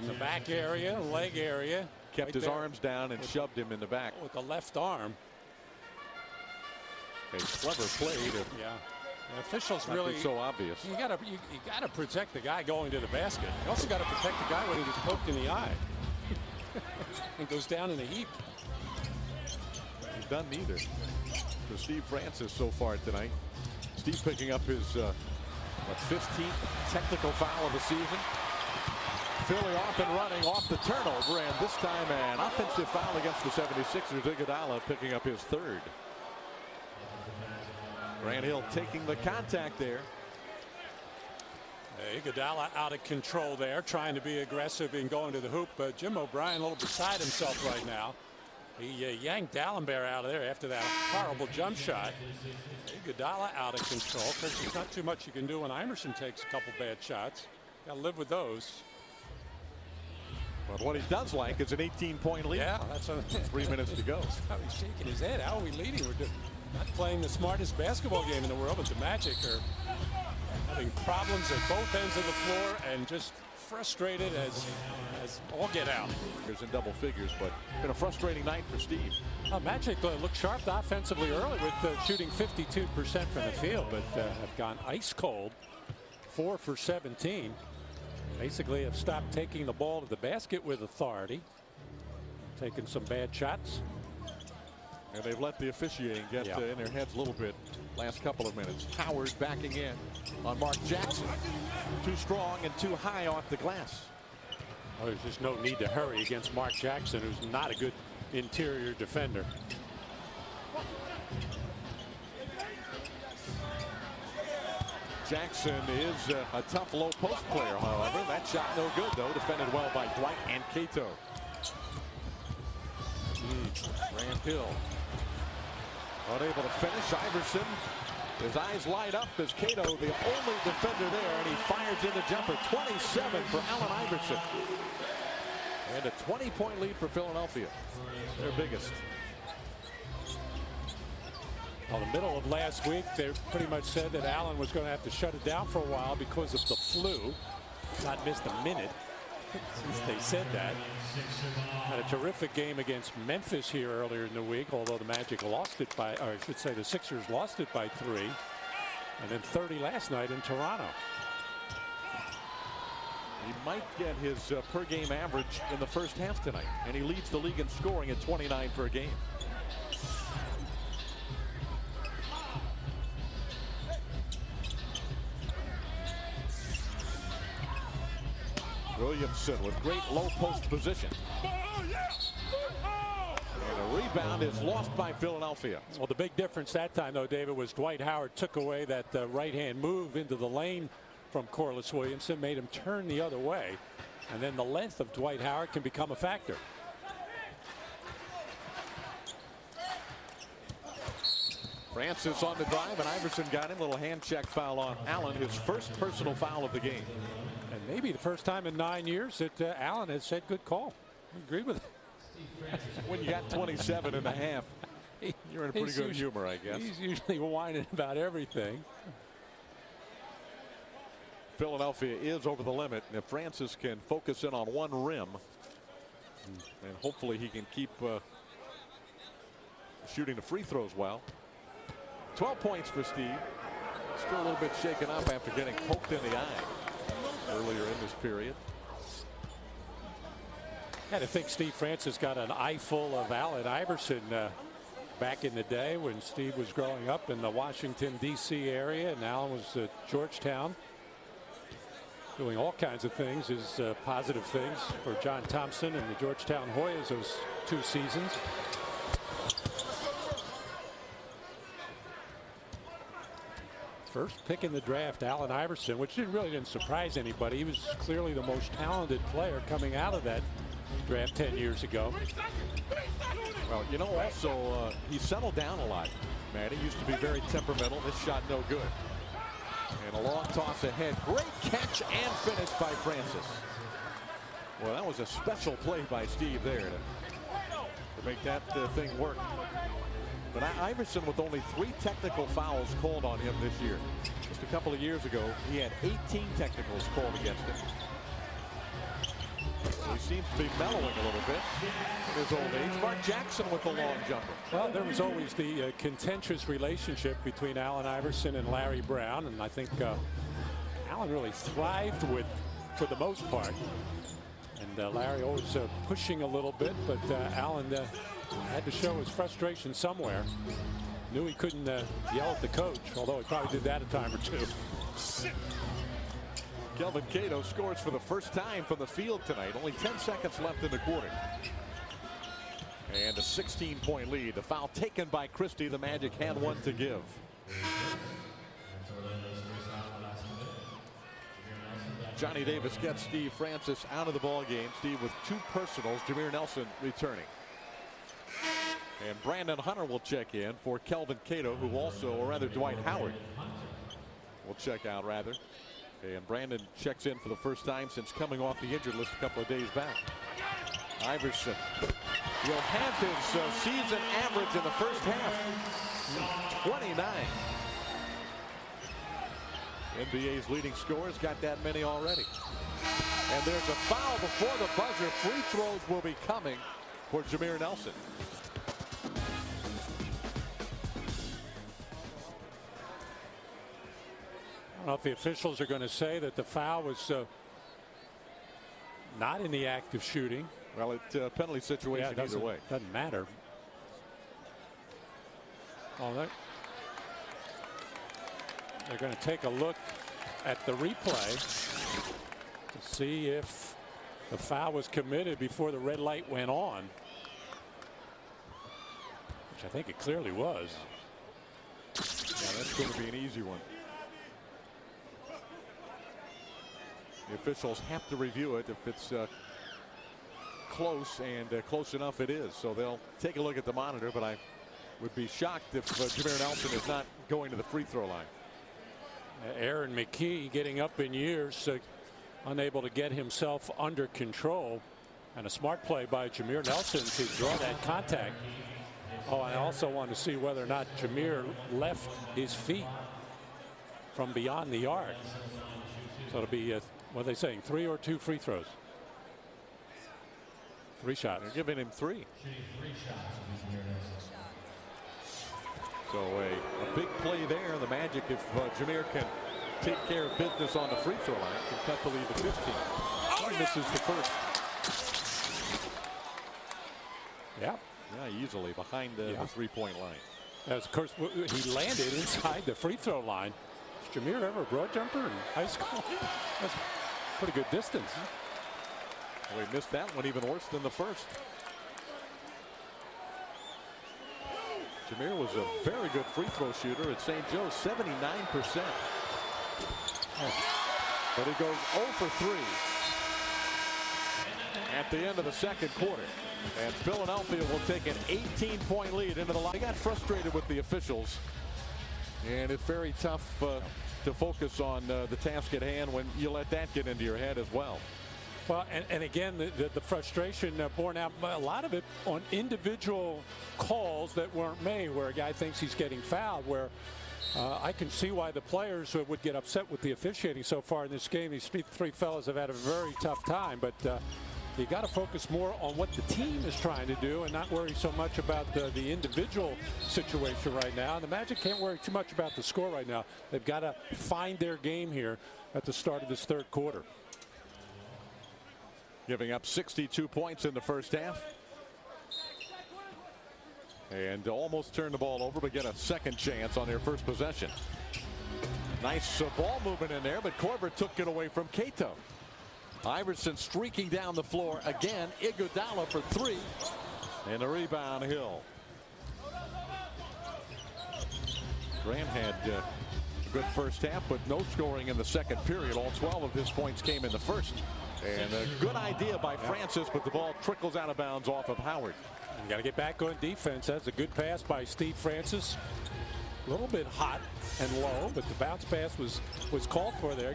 [SPEAKER 2] in the back area, leg area.
[SPEAKER 1] Kept his arms down and shoved him in the back
[SPEAKER 2] with the left arm.
[SPEAKER 1] A clever play.
[SPEAKER 2] Yeah, the officials really
[SPEAKER 1] so obvious.
[SPEAKER 2] You gotta protect the guy going to the basket. You also got to protect the guy when he gets poked in the eye and goes down in a heap.
[SPEAKER 1] He's done neither for Steve Francis so far tonight. Steve picking up his 15th technical foul of the season. Philly off and running off the turnover, and this time an offensive foul against the 76ers. Iguodala picking up his 3rd. Grant Hill taking the contact there.
[SPEAKER 2] Iguodala out of control there, trying to be aggressive and going to the hoop, but Jim O'Brien a little beside himself right now. He yanked Dallenberg out of there after that horrible jump shot. Iguodala out of control. Of course, there's not too much you can do when Iverson takes a couple bad shots. Got to live with those.
[SPEAKER 1] But what he does like is an 18-point lead.
[SPEAKER 2] Yeah, that's
[SPEAKER 1] 3 minutes to go.
[SPEAKER 2] He's shaking his head. How are we leading? We're not playing the smartest basketball game in the world, but the Magic are having problems at both ends of the floor and just frustrated as all get out.
[SPEAKER 1] Here's in double figures, but been a frustrating night for Steve.
[SPEAKER 2] Magic looked sharp offensively early with shooting 52% from the field, but have gone ice cold. 4 for 17. Basically have stopped taking the ball to the basket with authority. Taking some bad shots.
[SPEAKER 1] And they've let the officiating get in their heads a little bit last couple of minutes. Howard backing in on Mark Jackson. Too strong and too high off the glass.
[SPEAKER 2] Well, there's just no need to hurry against Mark Jackson, who's not a good interior defender.
[SPEAKER 1] Jackson is a tough low post player, however. That shot no good, though. Defended well by Dwight and Cato. Grant Hill unable to finish. Iverson, his eyes light up as Cato, the only defender there, and he fires in the jumper. 27 for Allen Iverson. And a 20-point lead for Philadelphia. Their biggest.
[SPEAKER 2] Well, the middle of last week, they pretty much said that Allen was going to have to shut it down for a while because of the flu. Not missed a minute since they said that. Had a terrific game against Memphis here earlier in the week, although the Magic lost it by, or I should say the Sixers lost it by 3. And then 30 last night in Toronto.
[SPEAKER 1] He might get his per game average in the first half tonight, and he leads the league in scoring at 29 per game. Williamson with great low post position. And a rebound is lost by Philadelphia.
[SPEAKER 2] Well, the big difference that time, though, David, was Dwight Howard took away that right-hand move into the lane from Corliss Williamson, made him turn the other way. And then the length of Dwight Howard can become a factor.
[SPEAKER 1] Francis on the drive, and Iverson got him. Little hand check foul on Allen, his first personal foul of the game.
[SPEAKER 2] And maybe the first time in 9 years that Allen has said good call. I agree with it.
[SPEAKER 1] When you got 27 and a half, you're in a pretty good humor, I guess.
[SPEAKER 2] He's usually whining about everything.
[SPEAKER 1] Philadelphia is over the limit, and if Francis can focus in on one rim, and hopefully he can keep shooting the free throws well. 12 points for Steve. Still a little bit shaken up after getting poked in the eye earlier in this period.
[SPEAKER 2] I think Steve Francis got an eyeful of Allen Iverson back in the day when Steve was growing up in the Washington, D.C. area, and Allen was at Georgetown, doing all kinds of things, is positive things for John Thompson and the Georgetown Hoyas those 2 seasons. First pick in the draft, Allen Iverson, which really didn't surprise anybody. He was clearly the most talented player coming out of that draft 10 years ago.
[SPEAKER 1] Well, you know, also he settled down a lot. Matt, he used to be very temperamental. This shot no good. And a long toss ahead. Great catch and finish by Francis. Well, that was a special play by Steve there to make that thing work. But Iverson with only 3 technical fouls called on him this year. Just a couple of years ago, he had 18 technicals called against him. So he seems to be mellowing a little bit in his old age. Mark Jackson with the long jumper.
[SPEAKER 2] Well, there was always the contentious relationship between Allen Iverson and Larry Brown, and I think Allen really thrived with, for the most part. And Larry always pushing a little bit, but Allen had to show his frustration somewhere. Knew he couldn't yell at the coach, although he probably did that a time or 2.
[SPEAKER 1] Kelvin Cato scores for the first time from the field tonight. Only 10 seconds left in the quarter. And a 16-point lead. The foul taken by Christie. The Magic had one to give. Johnny Davis gets Steve Francis out of the ball game. Steve with 2 personals. Jameer Nelson returning. And Brandon Hunter will check in for Kelvin Cato, who also, or rather Dwight Howard, will check out rather. And Brandon checks in for the first time since coming off the injured list a couple of days back. Iverson will have his season average in the first half. 29. NBA's leading scorers got that many already. And there's a foul before the buzzer. Free throws will be coming for Jameer Nelson.
[SPEAKER 2] I don't know if the officials are going to say that the foul was not in the act of shooting.
[SPEAKER 1] Well, it's a penalty situation either way.
[SPEAKER 2] Doesn't matter. Oh, they're going to take a look at the replay to see if the foul was committed before the red light went on, which I think it clearly was.
[SPEAKER 1] Yeah, that's going to be an easy one. The officials have to review it if it's close, and close enough it is. So they'll take a look at the monitor, but I would be shocked if Jameer Nelson is not going to the free throw line.
[SPEAKER 2] Aaron McKie getting up in years, unable to get himself under control, and a smart play by Jameer Nelson to draw that contact. Oh, I also want to see whether or not Jameer left his feet from beyond the arc. So it'll be what are they saying, 3 or 2 free throws? 3 shots.
[SPEAKER 1] They're giving him 3. So a big play there. The Magic, if Jameer can take care of business on the free throw line, can cut the lead to 15. He misses the first.
[SPEAKER 2] Yeah.
[SPEAKER 1] Yeah, easily behind the 3-point line.
[SPEAKER 2] As of course he landed inside the free throw line. Has Jameer ever a broad jumper in high school? That's pretty good distance.
[SPEAKER 1] Well, he missed that one even worse than the first. Jameer was a very good free throw shooter at St. Joe's, 79%. But he goes 0 for 3 at the end of the second quarter. And Philadelphia will take an 18-point lead into the line. They got frustrated with the officials. And it's very tough to focus on the task at hand when you let that get into your head as well.
[SPEAKER 2] Well, and again, the frustration borne out, a lot of it on individual calls that weren't made, where a guy thinks he's getting fouled, where I can see why the players would get upset with the officiating so far in this game. These three fellas have had a very tough time, but you got to focus more on what the team is trying to do and not worry so much about the individual situation right now. And the Magic can't worry too much about the score right now. They've got to find their game here at the start of this third quarter.
[SPEAKER 1] Giving up 62 points in the first half. And almost turn the ball over, but get a second chance on their first possession. Nice ball movement in there, but Korver took it away from Cato. Iverson streaking down the floor again. Iguodala for three. And a rebound, Hill. Grant had a good first half, but no scoring in the second period. All 12 of his points came in the first. And a good idea by Francis, but the ball trickles out of bounds off of Howard.
[SPEAKER 2] You got to get back on defense. That's a good pass by Steve Francis. A little bit hot and low, but the bounce pass was called for there.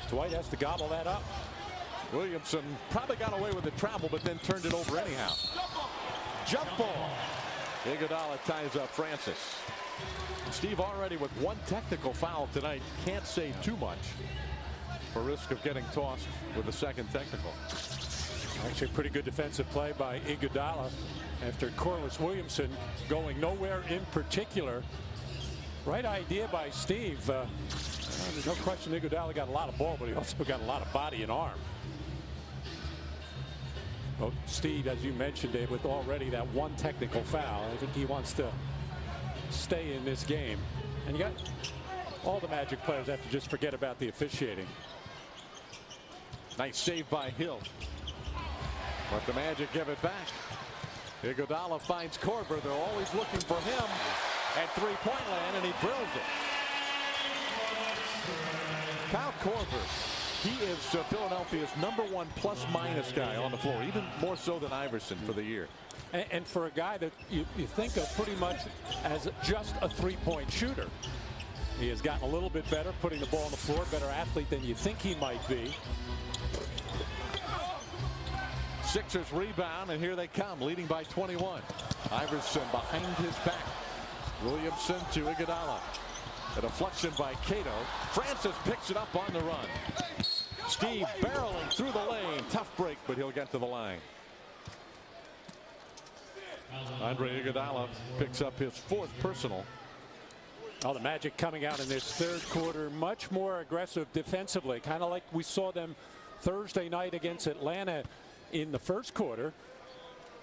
[SPEAKER 2] Dwight has to gobble that up.
[SPEAKER 1] Williamson probably got away with the travel, but then turned it over anyhow. Jump ball. Iguodala ties up Francis. Steve already with one technical foul tonight. Can't say too much for risk of getting tossed with a second technical.
[SPEAKER 2] Actually, a pretty good defensive play by Iguodala after Corliss Williamson going nowhere in particular. Right idea by Steve. There's no question Iguodala got a lot of ball, but he also got a lot of body and arm. Well, Steve, as you mentioned, Dave, with already that one technical foul, I think he wants to stay in this game. And you got all the Magic players have to just forget about the officiating.
[SPEAKER 1] Nice save by Hill. But the Magic give it back. Iguodala finds Korver. They're always looking for him at three-point land, and he drills it. Kyle Korver, he is Philadelphia's #1 plus-minus guy on the floor, even more so than Iverson for the year.
[SPEAKER 2] And for a guy that you think of pretty much as just a three-point shooter, he has gotten a little bit better putting the ball on the floor, better athlete than you think he might be.
[SPEAKER 1] Sixers rebound, and here they come, leading by 21. Iverson behind his back. Williamson to Iguodala. A deflection by Cato. Francis picks it up on the run. Steve barreling through the lane. Tough break, but he'll get to the line. Andre Iguodala picks up his fourth personal.
[SPEAKER 2] Oh, the Magic coming out in this third quarter much more aggressive defensively, kind of like we saw them Thursday night against Atlanta in the first quarter.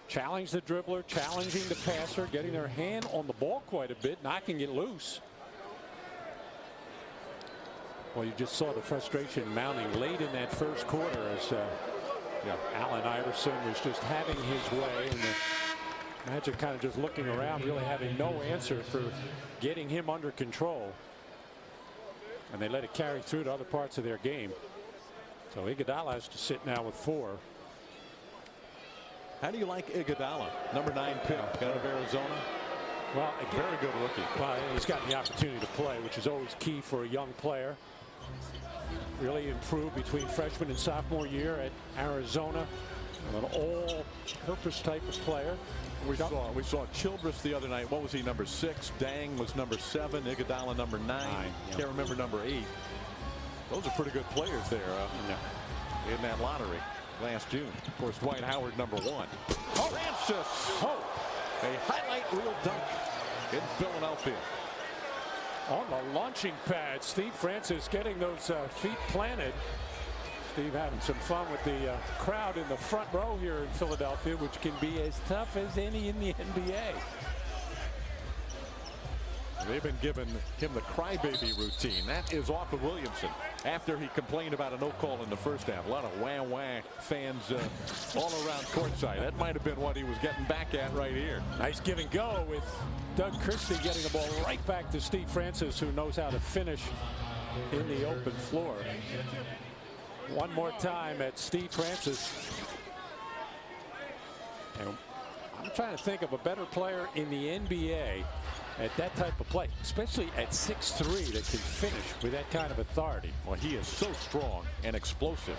[SPEAKER 2] Challenge the dribbler, challenging the passer, getting their hand on the ball quite a bit, knocking it loose. Well, you just saw the frustration mounting late in that first quarter as Allen Iverson was just having his way, and the Magic kind of just looking around, really having no answer for getting him under control. And they let it carry through to other parts of their game. So Iguodala has to sit now with 4.
[SPEAKER 1] How do you like Iguodala, #9 pick out of Arizona?
[SPEAKER 2] Well, again,
[SPEAKER 1] very good rookie.
[SPEAKER 2] Well, he's gotten the opportunity to play, which is always key for a young player. Really improved between freshman and sophomore year at Arizona. An all-purpose type of player.
[SPEAKER 1] We saw Childress the other night. What was he, #6? Dang was #7. Iguodala #9.
[SPEAKER 2] Yeah.
[SPEAKER 1] Can't remember #8. Those are pretty good players there in that lottery last June. Of course, Dwight Howard #1. Oh, Francis! Oh, a highlight reel dunk in Philadelphia.
[SPEAKER 2] On the launching pad, Steve Francis getting those feet planted. Steve having some fun with the crowd in the front row here in Philadelphia, which can be as tough as any in the NBA.
[SPEAKER 1] They've been giving him the crybaby routine. That is off of Williamson after he complained about a no call in the first half. A lot of wah-wah fans all around courtside. That might have been what he was getting back at right here.
[SPEAKER 2] Nice give and go with Doug Christie getting the ball right back to Steve Francis, who knows how to finish in the open floor. One more time at Steve Francis. And I'm trying to think of a better player in the NBA at that type of play, especially at 6'3", that can finish with that kind of authority.
[SPEAKER 1] Well, he is so strong and explosive.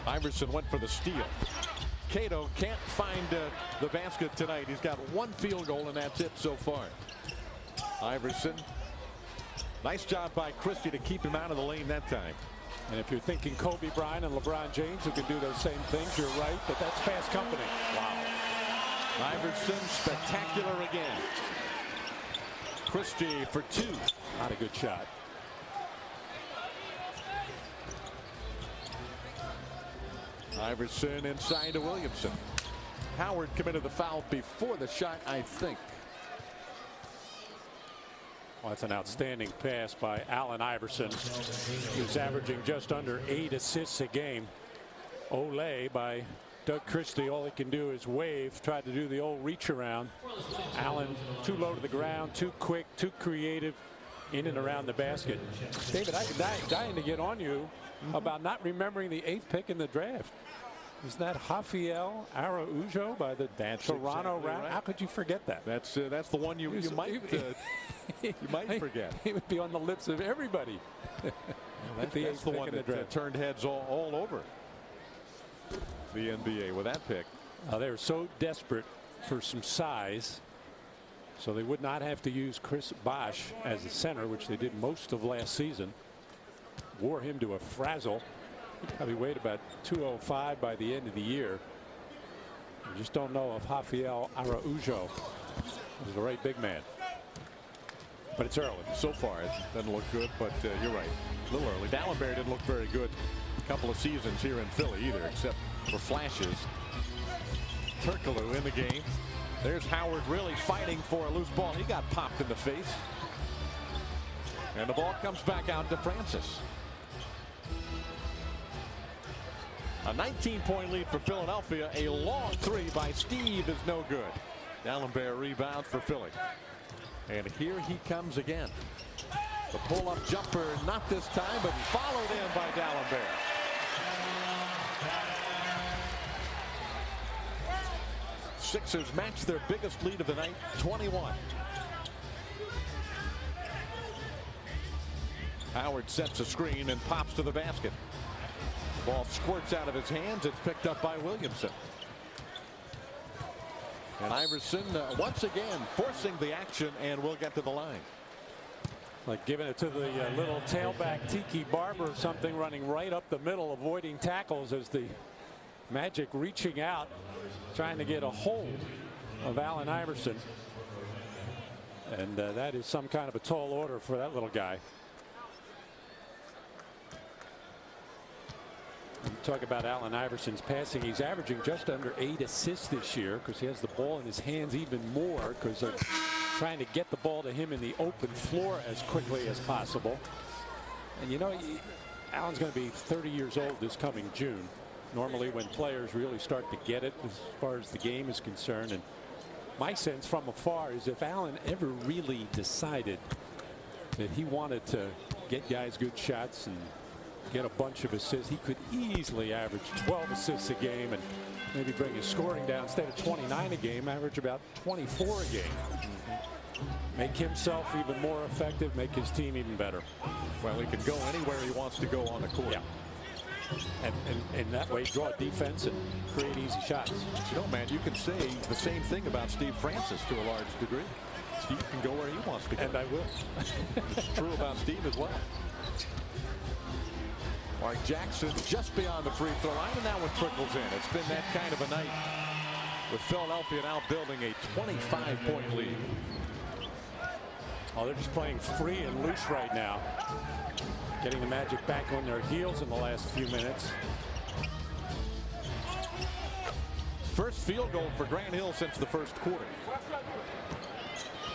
[SPEAKER 1] Iverson went for the steal. Cato can't find the basket tonight. He's got one field goal, and that's it so far. Iverson Nice job by Christie to keep him out of the lane that time.
[SPEAKER 2] And if you're thinking Kobe Bryant and LeBron James who can do those same things, you're right, but that's fast company.
[SPEAKER 1] Wow. Iverson spectacular again. Christie for 2.
[SPEAKER 2] Not a good shot.
[SPEAKER 1] Iverson inside to Williamson. Howard committed the foul before the shot, I think.
[SPEAKER 2] Well, that's an outstanding pass by Allen Iverson. He's averaging just under 8 assists a game. Olé by Doug Christie. All he can do is wave, try to do the old reach around. Allen too low to the ground, too quick, too creative in and around the basket. David, I'm dying to get on you about not remembering the 8th pick in the draft. Is that Rafael Araujo by the Toronto Raptors?
[SPEAKER 1] Right.
[SPEAKER 2] How could you forget that?
[SPEAKER 1] That's the one you might forget.
[SPEAKER 2] He would be on the lips of everybody.
[SPEAKER 1] That's the one that turned heads all over the NBA with that pick.
[SPEAKER 2] They were so desperate for some size, so they would not have to use Chris Bosh as a center, which they did most of last season. Wore him to a frazzle. He probably weighed about 205 by the end of the year. You just don't know if Rafael Araujo is the right big man. But it's early.
[SPEAKER 1] So far, it doesn't look good, but you're right. A little early. Dallenberg didn't look very good a couple of seasons here in Philly either, except for flashes. Turkoglu in the game. There's Howard really fighting for a loose ball. He got popped in the face. And the ball comes back out to Francis. A 19-point lead for Philadelphia. A long 3 by Steve is no good. Dallenberg rebounds for Philly. And here he comes again. The pull-up jumper, not this time, but followed in by Dallenberg. Sixers match their biggest lead of the night, 21. Howard sets a screen and pops to the basket. Ball squirts out of his hands. It's picked up by Williamson. And Iverson once again forcing the action and will get to the line.
[SPEAKER 2] Like giving it to the little tailback Tiki Barber or something, running right up the middle, avoiding tackles as the Magic reaching out, trying to get a hold of Allen Iverson. And that is some kind of a tall order for that little guy. You talk about Allen Iverson's passing. He's averaging just under 8 assists this year because he has the ball in his hands even more because they're trying to get the ball to him in the open floor as quickly as possible. And you know, Allen's going to be 30 years old this coming June. Normally when players really start to get it as far as the game is concerned. And my sense from afar is if Allen ever really decided that he wanted to get guys good shots and get a bunch of assists, he could easily average 12 assists a game and maybe bring his scoring down. Instead of 29 a game, average about 24 a game. Make himself even more effective, make his team even better.
[SPEAKER 1] Well, he can go anywhere he wants to go on the court.
[SPEAKER 2] Yeah. And that way draw defense and create easy shots.
[SPEAKER 1] You know, man, you can say the same thing about Steve Francis to a large degree. Steve can go where he wants to go.
[SPEAKER 2] And I will.
[SPEAKER 1] It's true about Steve as well. Mark Jackson just beyond the free throw line, and that one trickles in. It's been that kind of a night with Philadelphia now building a 25-point lead.
[SPEAKER 2] Oh, they're just playing free and loose right now. Getting the Magic back on their heels in the last few minutes.
[SPEAKER 1] First field goal for Grant Hill since the first quarter.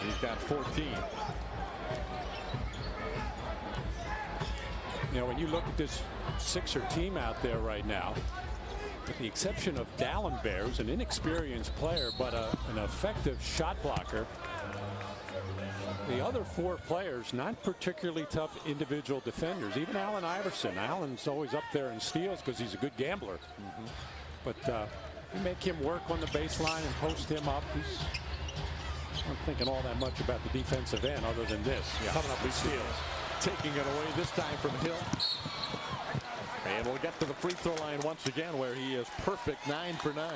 [SPEAKER 1] He's got 14.
[SPEAKER 2] You know, when you look at this Sixer team out there right now, with the exception of Dallenberg, who's an inexperienced player but an effective shot blocker, the other 4 players not particularly tough individual defenders. Even Allen Iverson. Allen's always up there in steals because he's a good gambler. But you make him work on the baseline and post him up. He's not thinking all that much about the defensive end other than this. Coming up with steals.
[SPEAKER 1] Taking it away this time from Hill. And we'll get to the free throw line once again where he is perfect, 9 for 9.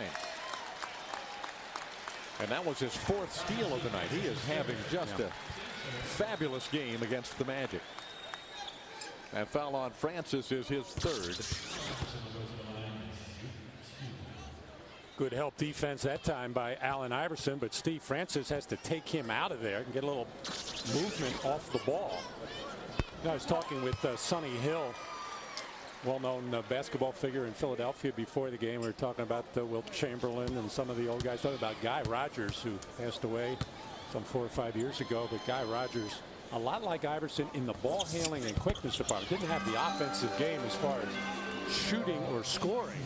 [SPEAKER 1] And that was his 4th steal of the night. He is having just fabulous game against the Magic. That foul on Francis is his third.
[SPEAKER 2] Good help defense that time by Allen Iverson, but Steve Francis has to take him out of there and get a little movement off the ball. I was talking with Sonny Hill, well-known basketball figure in Philadelphia, before the game. We were talking about Wilt Chamberlain and some of the old guys. Talking about Guy Rogers, who passed away some 4 or 5 years ago. But Guy Rogers, a lot like Iverson in the ball handling and quickness department, didn't have the offensive game as far as shooting or scoring,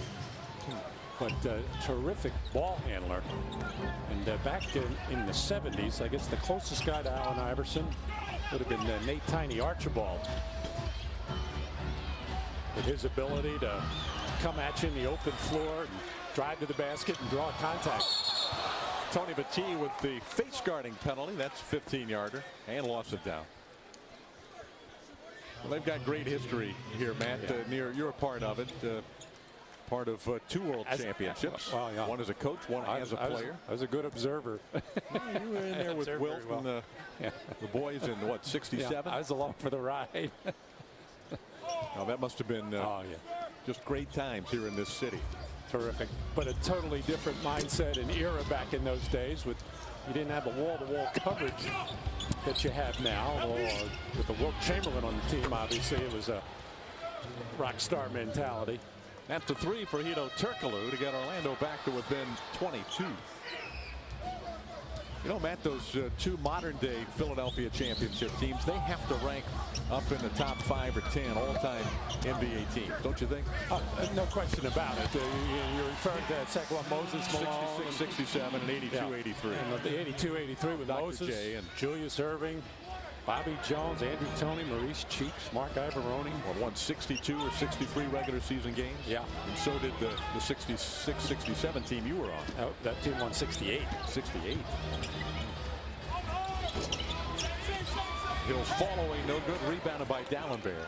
[SPEAKER 2] but terrific ball handler. And back in the 70s, I guess the closest guy to Allen Iverson would have been Nate Tiny Archibald, with his ability to come at you in the open floor and drive to the basket and draw contact.
[SPEAKER 1] Tony Battie with the face guarding penalty. That's 15-yarder, and lost it down. Well, they've got great history here, Matt. Yeah. You're a part of it. Part of 2 world championships.
[SPEAKER 2] Well, yeah.
[SPEAKER 1] One as a coach, one as a player.
[SPEAKER 2] I was a good observer.
[SPEAKER 1] You were in there with Wilt and the boys in what, 67?
[SPEAKER 2] Yeah, I was along for the ride.
[SPEAKER 1] Oh, that must have been just great times here in this city.
[SPEAKER 2] Terrific, but a totally different mindset and era back in those days. You didn't have the wall-to-wall coverage that you have now. With the Wilt Chamberlain on the team, obviously it was a rock star mentality.
[SPEAKER 1] That's the 3 for Hedo Turkoglu to get Orlando back to within 22. You know, Matt, those 2 modern-day Philadelphia championship teams, they have to rank up in the top 5 or 10 all-time NBA teams, don't you think?
[SPEAKER 2] No question about it. You're referring to Saquon Moses, Malone,
[SPEAKER 1] 66, 67, and 82, 83.
[SPEAKER 2] And the 82, 83 with
[SPEAKER 1] Dr.
[SPEAKER 2] Moses,
[SPEAKER 1] J and
[SPEAKER 2] Julius Erving, Bobby Jones, Andrew Toney, Maurice Cheeks, Mark Iavaroni.
[SPEAKER 1] Won 62 or 63 regular season games.
[SPEAKER 2] Yeah. And
[SPEAKER 1] so did the 66, 67 team you were on.
[SPEAKER 2] Oh, that team won 68.
[SPEAKER 1] 68. Hill's following, no good. Rebounded by Dallenberg.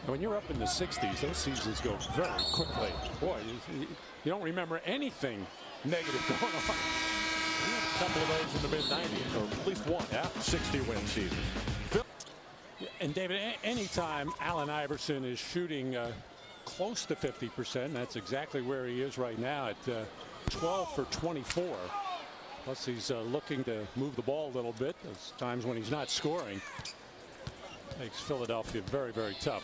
[SPEAKER 2] When you're up in the 60s, those seasons go very quickly. Boy, you don't remember anything negative going on.
[SPEAKER 1] A couple of those in the mid-90s, or at least one 60-win season.
[SPEAKER 2] And David, anytime Allen Iverson is shooting close to 50%, that's exactly where he is right now at 12 for 24. Plus he's looking to move the ball a little bit. There's times when he's not scoring. Makes Philadelphia very, very tough.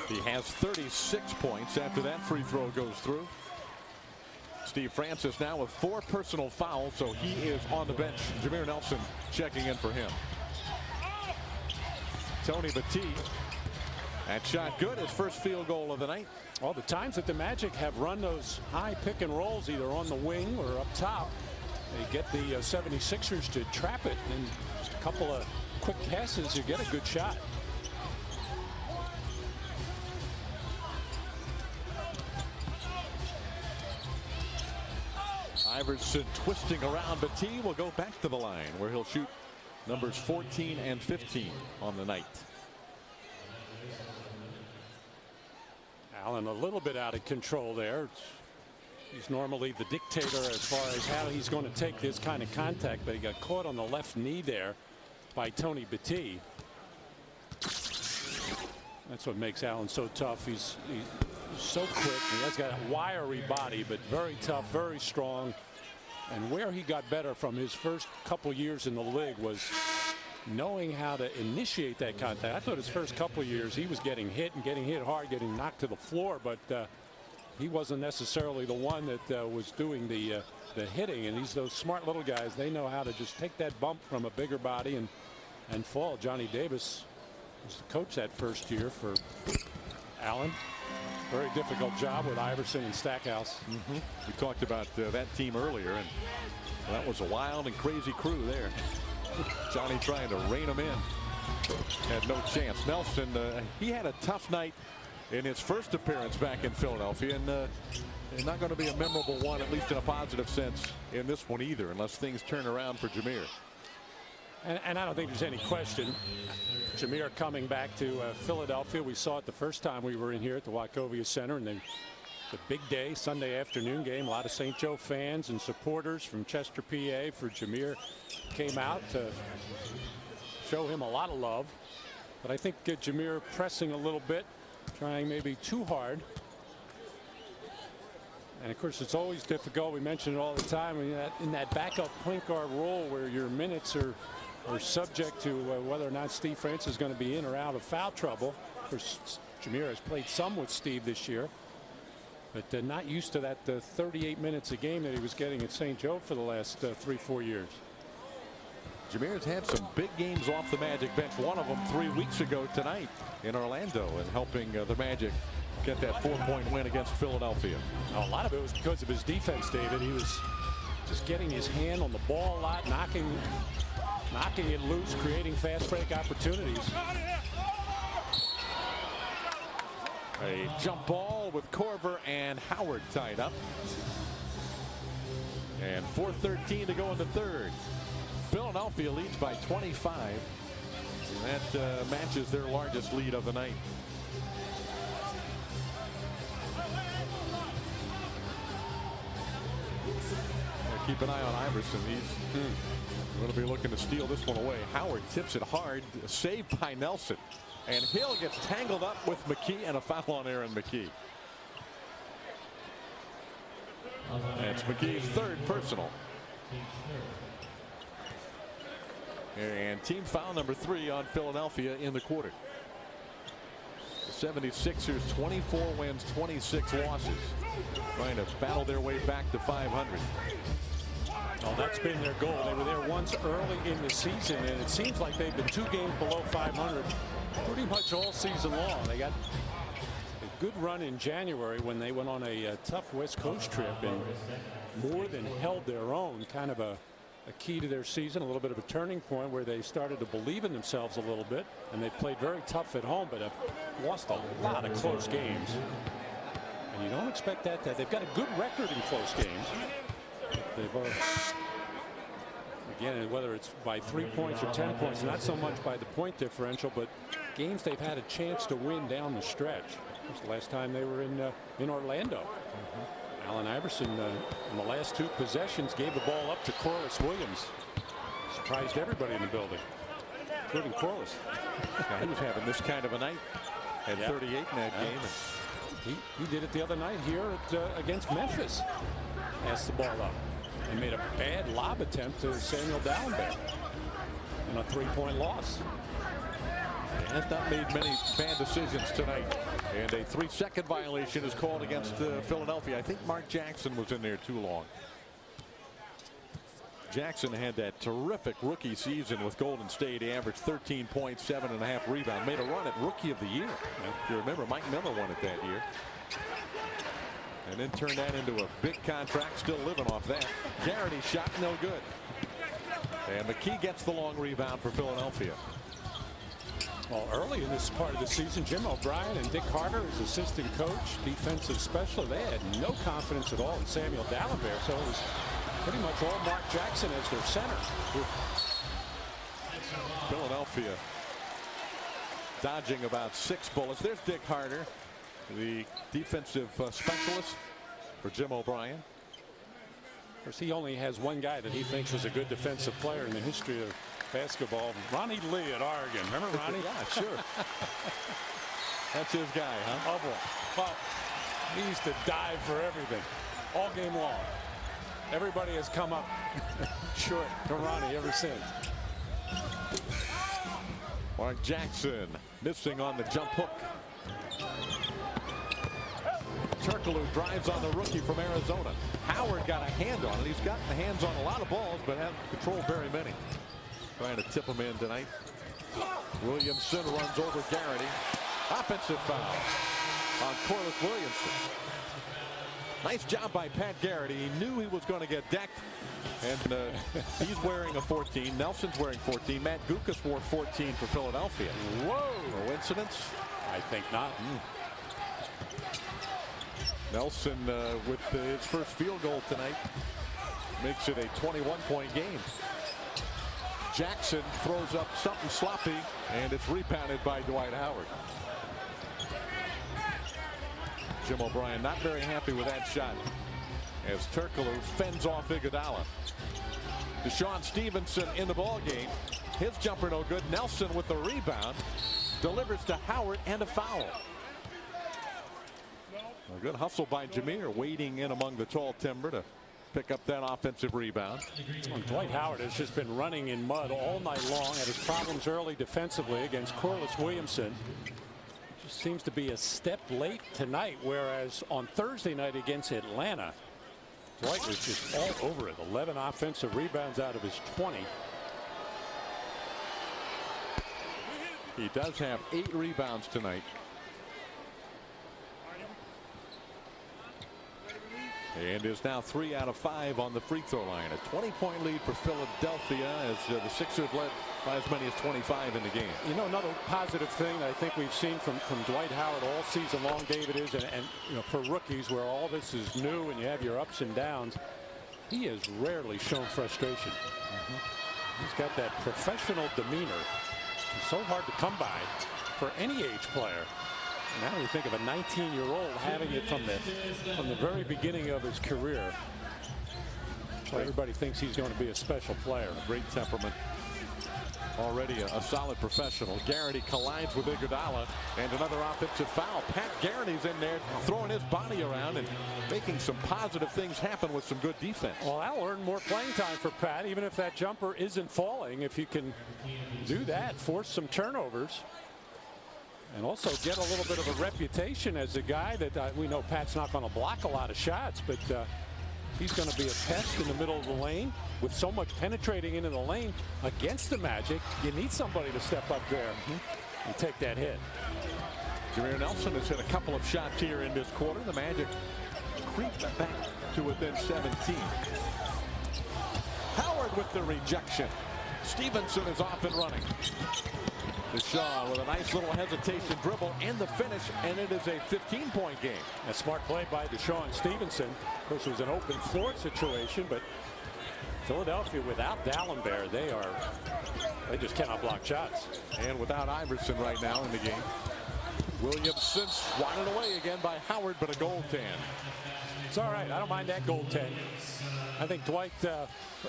[SPEAKER 1] He has 36 points after that free throw goes through. Steve Francis now with 4 personal fouls, so he is on the bench. Jameer Nelson checking in for him. Tony Battie. That shot good. His first field goal of the night.
[SPEAKER 2] All the times that the Magic have run those high pick and rolls, either on the wing or up top, they get the 76ers to trap it. And just a couple of quick passes, you get a good shot.
[SPEAKER 1] Iverson twisting around. Battie will go back to the line where he'll shoot numbers 14 and 15 on the night.
[SPEAKER 2] Allen a little bit out of control there. He's normally the dictator as far as how he's going to take this kind of contact, but he got caught on the left knee there by Tony Battie. That's what makes Allen so tough. He's so quick. He has got a wiry body, but very tough, very strong. And where he got better from his first couple years in the league was knowing how to initiate that contact. I thought his first couple years he was getting hit and getting hit hard, getting knocked to the floor, but he wasn't necessarily the one that was doing the hitting. And those smart little guys, they know how to just take that bump from a bigger body and fall. Johnny Davis was the coach that first year for Allen. Very difficult job with Iverson and Stackhouse.
[SPEAKER 1] We talked about that team earlier, and that was a wild and crazy crew there. Johnny trying to rein them in. Had no chance. Nelson, he had a tough night in his first appearance back in Philadelphia, and not going to be a memorable one, at least in a positive sense, in this one either, unless things turn around for Jameer.
[SPEAKER 2] And I don't think there's any question. Jameer coming back to Philadelphia. We saw it the first time we were in here at the Wachovia Center, and then It's a big day, Sunday afternoon game. A lot of St. Joe fans and supporters from Chester, PA for Jameer came out to show him a lot of love. But I think Jameer pressing a little bit, trying maybe too hard. And of course, it's always difficult. We mention it all the time in that backup point guard role where your minutes are subject to whether or not Steve Francis is going to be in or out of foul trouble. Of course, Jameer has played some with Steve this year, but not used to that 38 minutes a game that he was getting at St. Joe for the last 3-4 years.
[SPEAKER 1] Jameer's had some big games off the Magic bench. One of them 3 weeks ago tonight in Orlando, and helping the Magic get that 4-point win against Philadelphia.
[SPEAKER 2] Now, a lot of it was because of his defense, David. He was just getting his hand on the ball a lot, knocking it loose, creating fast break opportunities.
[SPEAKER 1] A jump ball with Korver and Howard tied up. And 4:13 to go in the third. Philadelphia leads by 25. And that matches their largest lead of the night. Keep an eye on Iverson. He's going to be looking to steal this one away. Howard tips it hard, saved by Nelson. And Hill gets tangled up with McKee, and a foul on Aaron McKee. That's McKee's third personal. And team foul number 3 on Philadelphia in the quarter. The 76ers 24 wins, 26 losses. Trying to battle their way back to 500.
[SPEAKER 2] Well, that's been their goal. They were there once early in the season, and it seems like they've been 2 games below 500 pretty much all season long. They got a good run in January when they went on a tough West Coast trip and more than held their own. Kind of a key to their season, a little bit of a turning point where they started to believe in themselves a little bit, and they played very tough at home, but have lost a lot of close games. And you don't expect that. They've got a good record in close games. They've again, whether it's by 3 points or 10 points, not so much by the point differential, but games they've had a chance to win down the stretch. It was the last time they were in Orlando. Allen Iverson in the last 2 possessions gave the ball up to Corliss Williams. Surprised everybody in the building, including Corliss.
[SPEAKER 1] He was having this kind of a night at 38 in that game.
[SPEAKER 2] He did it the other night here against Memphis. Passed the ball up and made a bad lob attempt to Samuel Dallenberg in a 3-point loss.
[SPEAKER 1] He has not made many bad decisions tonight. And a 3-second violation is called against Philadelphia. I think Mark Jackson was in there too long. Jackson had that terrific rookie season with Golden State. He averaged 13 points, 7.5 rebounds. Made a run at Rookie of the Year. If you remember, Mike Miller won it that year. And then turned that into a big contract, still living off that. Garrity shot no good. And McKee gets the long rebound for Philadelphia.
[SPEAKER 2] Well, early in this part of the season, Jim O'Brien and Dick Carter, his assistant coach, defensive specialist, they had no confidence at all in Samuel Dallenberg. So it was pretty much all Mark Jackson as their center.
[SPEAKER 1] Philadelphia dodging about 6 bullets. There's Dick Carter, the defensive specialist for Jim O'Brien.
[SPEAKER 2] Of course, he only has one guy that he thinks is a good defensive player in the history of basketball. Ronnie Lee at Oregon. Remember Ronnie?
[SPEAKER 1] Yeah, sure. That's his guy, huh?
[SPEAKER 2] Oh, boy. Well, he used to dive for everything all game long. Everybody has come up short to Ronnie ever since.
[SPEAKER 1] Mark Jackson missing on the jump hook. Turkoglu drives on the rookie from Arizona. Howard got a hand on it. He's got the hands on a lot of balls, but hasn't controlled very many. Trying to tip him in tonight. Williamson runs over Garrity. Offensive foul on Corliss Williamson. Nice job by Pat Garrity. He knew he was going to get decked. And he's wearing a 14. Nelson's wearing 14. Matt Gukas wore 14 for Philadelphia.
[SPEAKER 2] Whoa.
[SPEAKER 1] Coincidence?
[SPEAKER 2] I think not.
[SPEAKER 1] Nelson with his first field goal tonight makes it a 21-point game. Jackson throws up something sloppy, and it's rebounded by Dwight Howard. Jim O'Brien not very happy with that shot as Turkoglu fends off Iguodala. DeShaun Stevenson in the ball game. His jumper no good. Nelson with the rebound. Delivers to Howard and a foul. A good hustle by Jameer, wading in among the tall timber to pick up that offensive rebound.
[SPEAKER 2] Well, Dwight Howard has just been running in mud all night long. Had his problems early defensively against Corliss Williamson. Just seems to be a step late tonight, whereas on Thursday night against Atlanta, Dwight was just all over it. 11 offensive rebounds out of his 20.
[SPEAKER 1] He does have 8 rebounds tonight. And is now 3 out of 5 on the free throw line. A 20-point lead for Philadelphia as the Sixers led by as many as 25 in the game.
[SPEAKER 2] You know, another positive thing that I think we've seen from Dwight Howard all season long, David, is and you know, for rookies where all this is new and you have your ups and downs, he has rarely shown frustration. He's got that professional demeanor. It's so hard to come by for any age player. Now you think of a 19-year-old having it from the very beginning of his career. So everybody thinks he's going to be a special player.
[SPEAKER 1] Great temperament. Already a solid professional. Garrity collides with Iguodala and another offensive foul. Pat Garrity's in there throwing his body around and making some positive things happen with some good defense.
[SPEAKER 2] Well, that'll earn more playing time for Pat, even if that jumper isn't falling. If you can do that, force some turnovers. And also get a little bit of a reputation as a guy that we know Pat's not going to block a lot of shots, but he's going to be a pest in the middle of the lane. With so much penetrating into the lane against the Magic, you need somebody to step up there and take that hit.
[SPEAKER 1] Jameer Nelson has hit a couple of shots here in this quarter. The Magic creeped back to within 17. Howard with the rejection. Stevenson is off and running. DeShaun with a nice little hesitation dribble and the finish, and it is a 15-point game.
[SPEAKER 2] A smart play by DeShaun Stevenson. Of course, it was an open floor situation, but Philadelphia without Dalembert, they just cannot block shots.
[SPEAKER 1] And without Iverson right now in the game. Williamson swatted away again by Howard, but a goaltend.
[SPEAKER 2] It's all right. I don't mind that goaltend. I think Dwight,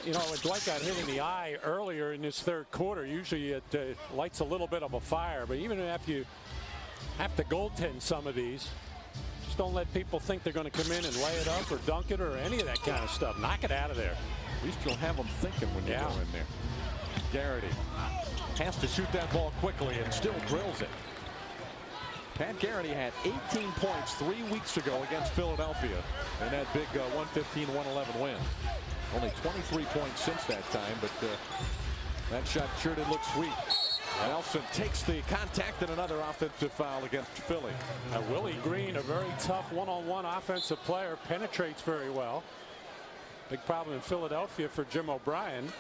[SPEAKER 2] you know, when Dwight got hit in the eye earlier in this third quarter, usually it lights a little bit of a fire. But even if you have to goaltend some of these, just don't let people think they're going to come in and lay it up or dunk it or any of that kind of stuff. Knock it out of there.
[SPEAKER 1] At least you'll have them thinking when you go in there. Garrity has to shoot that ball quickly and still drills it. Pat Garrity had 18 points 3 weeks ago against Philadelphia in that big 115-111 win. Only 23 points since that time, but that shot sure did look sweet. Nelson takes the contact and another offensive foul against Philly.
[SPEAKER 2] Willie Green, a very tough one-on-one offensive player, penetrates very well. Big problem in Philadelphia for Jim O'Brien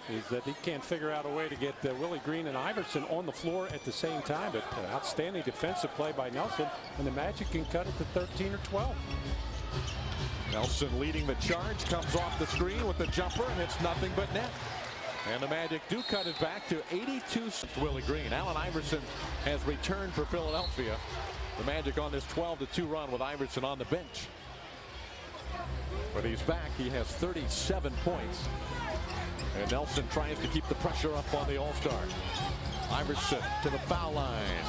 [SPEAKER 2] is that he can't figure out a way to get Willie Green and Iverson on the floor at the same time. But outstanding defensive play by Nelson, and the Magic can cut it to 13 or 12.
[SPEAKER 1] Nelson leading the charge, comes off the screen with the jumper, and it's nothing but net. And the Magic do cut it back to 82. Willie Green. Allen Iverson has returned for Philadelphia. The Magic on this 12-2 run with Iverson on the bench. But he's back. He has 37 points. And Nelson tries to keep the pressure up on the All-Star. Iverson to the foul line.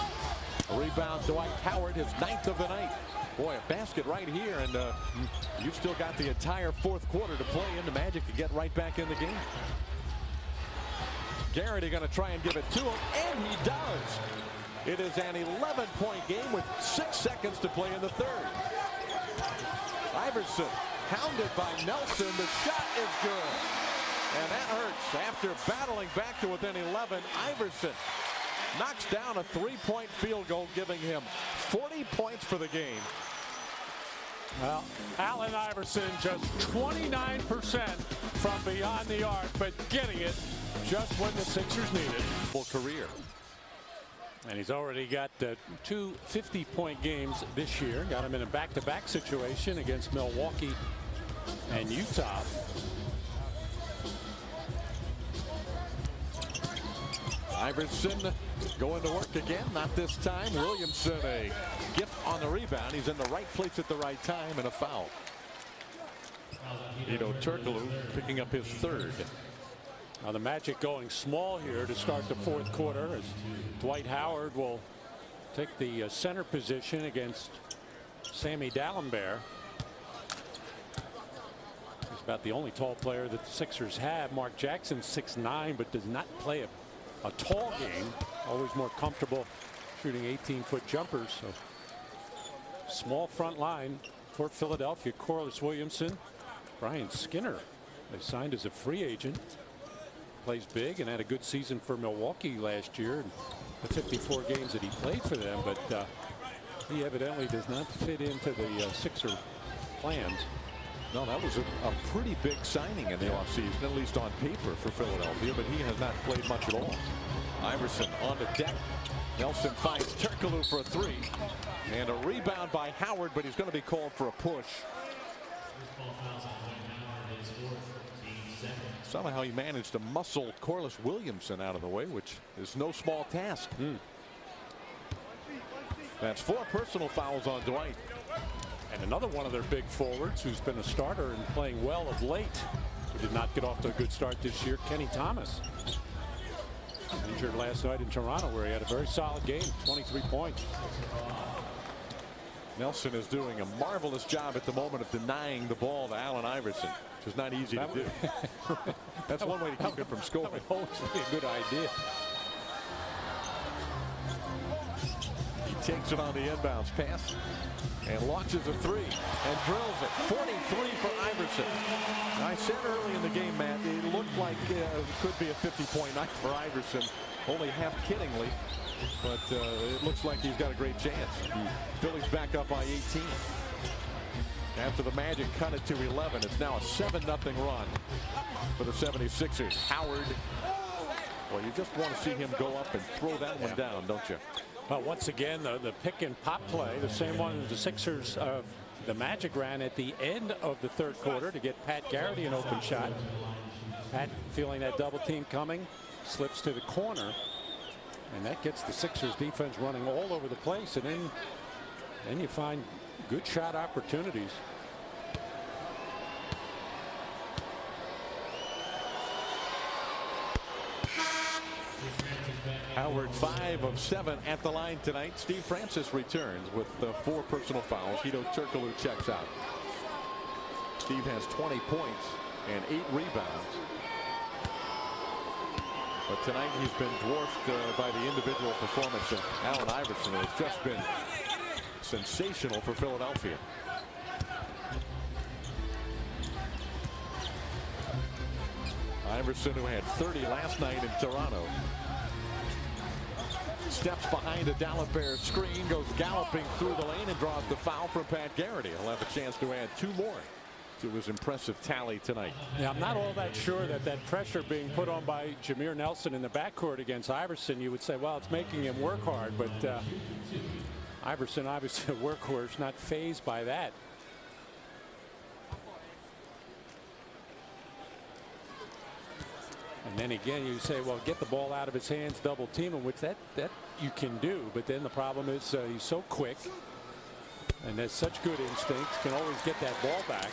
[SPEAKER 1] A rebound, Dwight Howard, his 9th of the night. Boy, a basket right here, and you've still got the entire fourth quarter to play in. The Magic to get right back in the game. Garrity going to try and give it to him, and he does. It is an 11-point game with 6 seconds to play in the third. Iverson hounded by Nelson. The shot is good. And that hurts. After battling back to within 11, Iverson knocks down a 3-point field goal, giving him 40 points for the game.
[SPEAKER 2] Well, Allen Iverson just 29% from beyond the arc, but getting it just when the Sixers need it.
[SPEAKER 1] Full career.
[SPEAKER 2] And he's already got 2 50-point games this year. Got him in a back-to-back situation against Milwaukee and Utah.
[SPEAKER 1] Iverson going to work again. Not this time. Williamson a gift on the rebound. He's in the right place at the right time, and a foul. Hedo Turkoglu picking up his third.
[SPEAKER 2] Now the Magic going small here to start the fourth quarter as Dwight Howard will take the center position against Sammy Dalembert. He's about the only tall player that the Sixers have. Mark Jackson 6'9", but does not play a tall game. Always more comfortable shooting 18-foot jumpers. So small front line for Philadelphia. Corliss Williamson, Brian Skinner, they signed as a free agent. Plays big and had a good season for Milwaukee last year in the 54 games that he played for them, but he evidently does not fit into the Sixer plans.
[SPEAKER 1] No, that was a pretty big signing in the offseason, at least on paper for Philadelphia, but he has not played much at all. Iverson on the deck. Nelson finds Turkoglu for a three. And a rebound by Howard, but he's going to be called for a push. Somehow he managed to muscle Corliss Williamson out of the way, which is no small task. That's 4 personal fouls on Dwight.
[SPEAKER 2] And another one of their big forwards who's been a starter and playing well of late. He did not get off to a good start this year. Kenny Thomas. Injured last night in Toronto where he had a very solid game. 23 points.
[SPEAKER 1] Nelson is doing a marvelous job at the moment of denying the ball to Allen Iverson, which is not easy to do. That's one way to keep him from scoring.
[SPEAKER 2] That would always be a good idea.
[SPEAKER 1] He takes it on the inbounds pass and launches a three and drills it. 43 for Iverson. I said early in the game, Matt, it looked like it could be a 50-point night for Iverson, only half kiddingly. But it looks like he's got a great chance. Philly's back up by 18. After the Magic cut it to 11, it's now a 7-0 run for the 76ers. Howard, well, you just want to see him go up and throw that one down, don't you?
[SPEAKER 2] Well, once again, the pick and pop play, the same one the Sixers, the Magic ran at the end of the third quarter to get Pat Garrity an open shot. Pat, feeling that double team coming, slips to the corner. And that gets the Sixers defense running all over the place, and then you find good shot opportunities.
[SPEAKER 1] Howard 5 of 7 at the line tonight. Steve Francis returns with 4 personal fouls. Hedo Turkoglu checks out. Steve has 20 points and 8 rebounds. But tonight he's been dwarfed by the individual performance of Allen Iverson, who has just been sensational for Philadelphia. Iverson, who had 30 last night in Toronto, steps behind a Dalembert screen, goes galloping through the lane and draws the foul from Pat Garrity. He'll have a chance to add 2 more to his impressive tally tonight.
[SPEAKER 2] Yeah, I'm not all that sure that pressure being put on by Jameer Nelson in the backcourt against Iverson, you would say, well, it's making him work hard, but Iverson, obviously a workhorse, not fazed by that. And then again, you say, well, get the ball out of his hands, double team him, which that you can do. But then the problem is he's so quick and has such good instincts, can always get that ball back.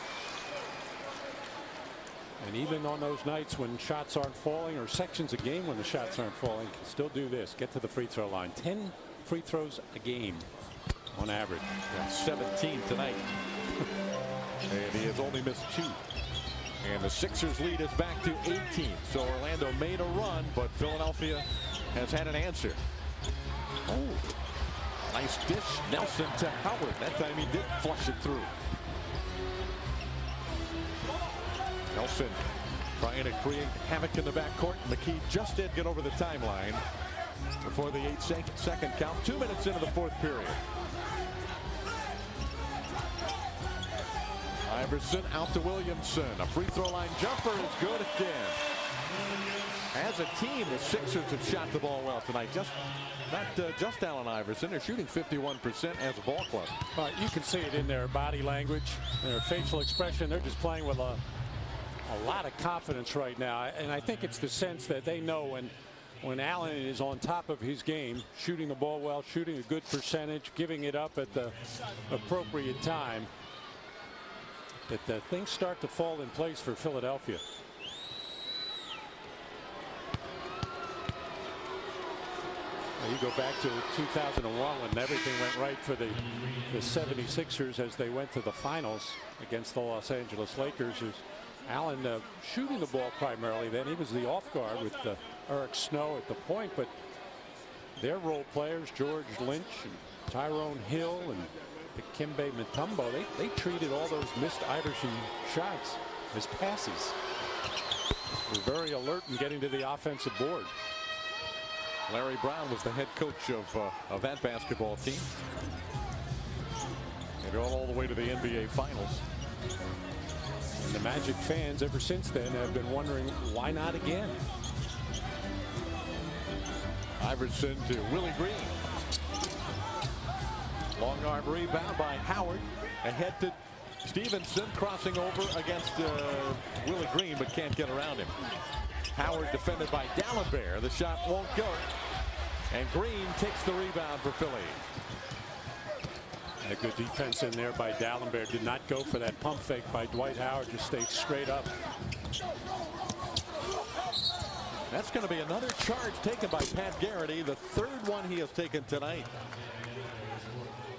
[SPEAKER 2] And even on those nights when shots aren't falling, or sections of game when the shots aren't falling, can still do this, get to the free throw line. 10 free throws a game on average.
[SPEAKER 1] Yeah, 17 tonight. And he has only missed 2. And the Sixers lead is back to 18. So Orlando made a run, but Philadelphia has had an answer. Oh, nice dish. Nelson to Howard. That time he did flush it through. Nelson trying to create havoc in the backcourt. McKee just did get over the timeline before the 8-second count. 2 minutes into the fourth period. Iverson out to Williamson. A free throw line jumper is good again. As a team, the Sixers have shot the ball well tonight. Not just Allen Iverson. They're shooting 51% as a ball club.
[SPEAKER 2] You can see it in their body language, their facial expression. They're just playing with a lot of confidence right now. And I think it's the sense that they know when Allen is on top of his game, shooting the ball well, shooting a good percentage, giving it up at the appropriate time, that things start to fall in place for Philadelphia. You go back to 2001 when everything went right for the 76ers as they went to the finals against the Los Angeles Lakers. Allen shooting the ball primarily. Then he was the off guard with Eric Snow at the point, but their role players, George Lynch and Tyrone Hill and Dikembe Mutombo, they treated all those missed Iverson shots as passes. They were very alert in getting to the offensive board.
[SPEAKER 1] Larry Brown was the head coach of that basketball team. They go all the way to the NBA Finals.
[SPEAKER 2] And the Magic fans ever since then have been wondering why not again.
[SPEAKER 1] Iverson to Willie Green. Long arm rebound by Howard. Ahead to Stevenson, crossing over against Willie Green, but can't get around him. Howard defended by Dalembert. The shot won't go. And Green takes the rebound for Philly.
[SPEAKER 2] A good defense in there by Dalembert. Did not go for that pump fake by Dwight Howard. Just stayed straight up.
[SPEAKER 1] That's going to be another charge taken by Pat Garrity. The third one he has taken tonight.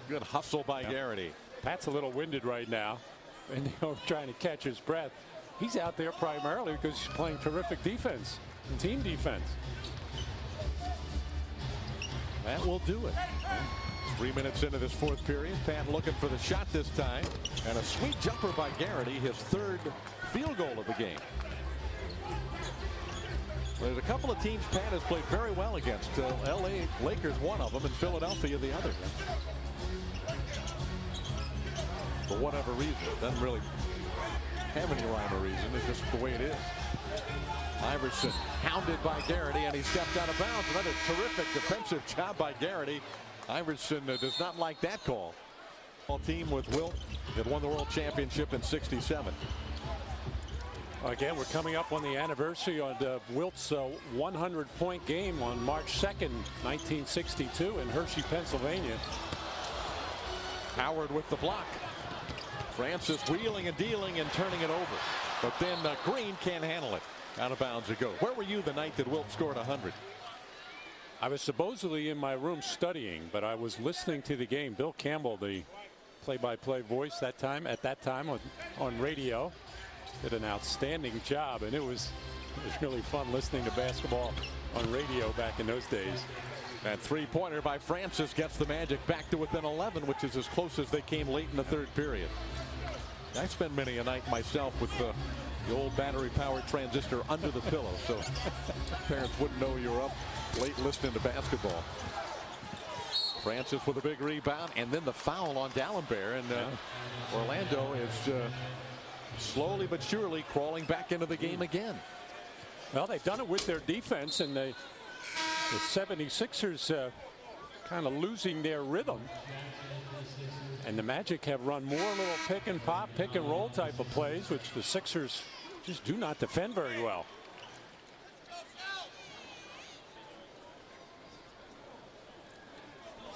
[SPEAKER 1] Good hustle by Garrity.
[SPEAKER 2] Pat's a little winded right now. And trying to catch his breath. He's out there primarily because he's playing terrific defense and team defense.
[SPEAKER 1] That will do it. 3 minutes into this fourth period. Pat looking for the shot this time. And a sweet jumper by Garrity, his third field goal of the game. There's a couple of teams Pat has played very well against. LA Lakers one of them and Philadelphia the other. For whatever reason. Doesn't really have any rhyme or reason. It's just the way it is. Iverson hounded by Garrity, and he stepped out of bounds. Another terrific defensive job by Garrity. Iverson does not like that call. Team with Wilt that won the world championship in '67.
[SPEAKER 2] Again, we're coming up on the anniversary of Wilt's 100-point game on March 2nd, 1962 in Hershey, Pennsylvania.
[SPEAKER 1] Howard with the block. Francis wheeling and dealing and turning it over. But then Green can't handle it. Out of bounds it goes. Where were you the night that Wilt scored 100?
[SPEAKER 2] I was supposedly in my room studying, but I was listening to the game. Bill Campbell, the play-by-play voice at that time on radio, did an outstanding job, and it was really fun listening to basketball on radio back in those days.
[SPEAKER 1] That three-pointer by Francis gets the Magic back to within 11, which is as close as they came late in the third period. I spend many a night myself with the old battery-powered transistor under the pillow, so parents wouldn't know you were up late listening to basketball. Francis with a big rebound, and then the foul on Dalembert, and Orlando is slowly but surely crawling back into the game again.
[SPEAKER 2] Well, they've done it with their defense, and the 76ers kind of losing their rhythm. And the Magic have run more little pick and pop, pick and roll type of plays, which the Sixers just do not defend very well.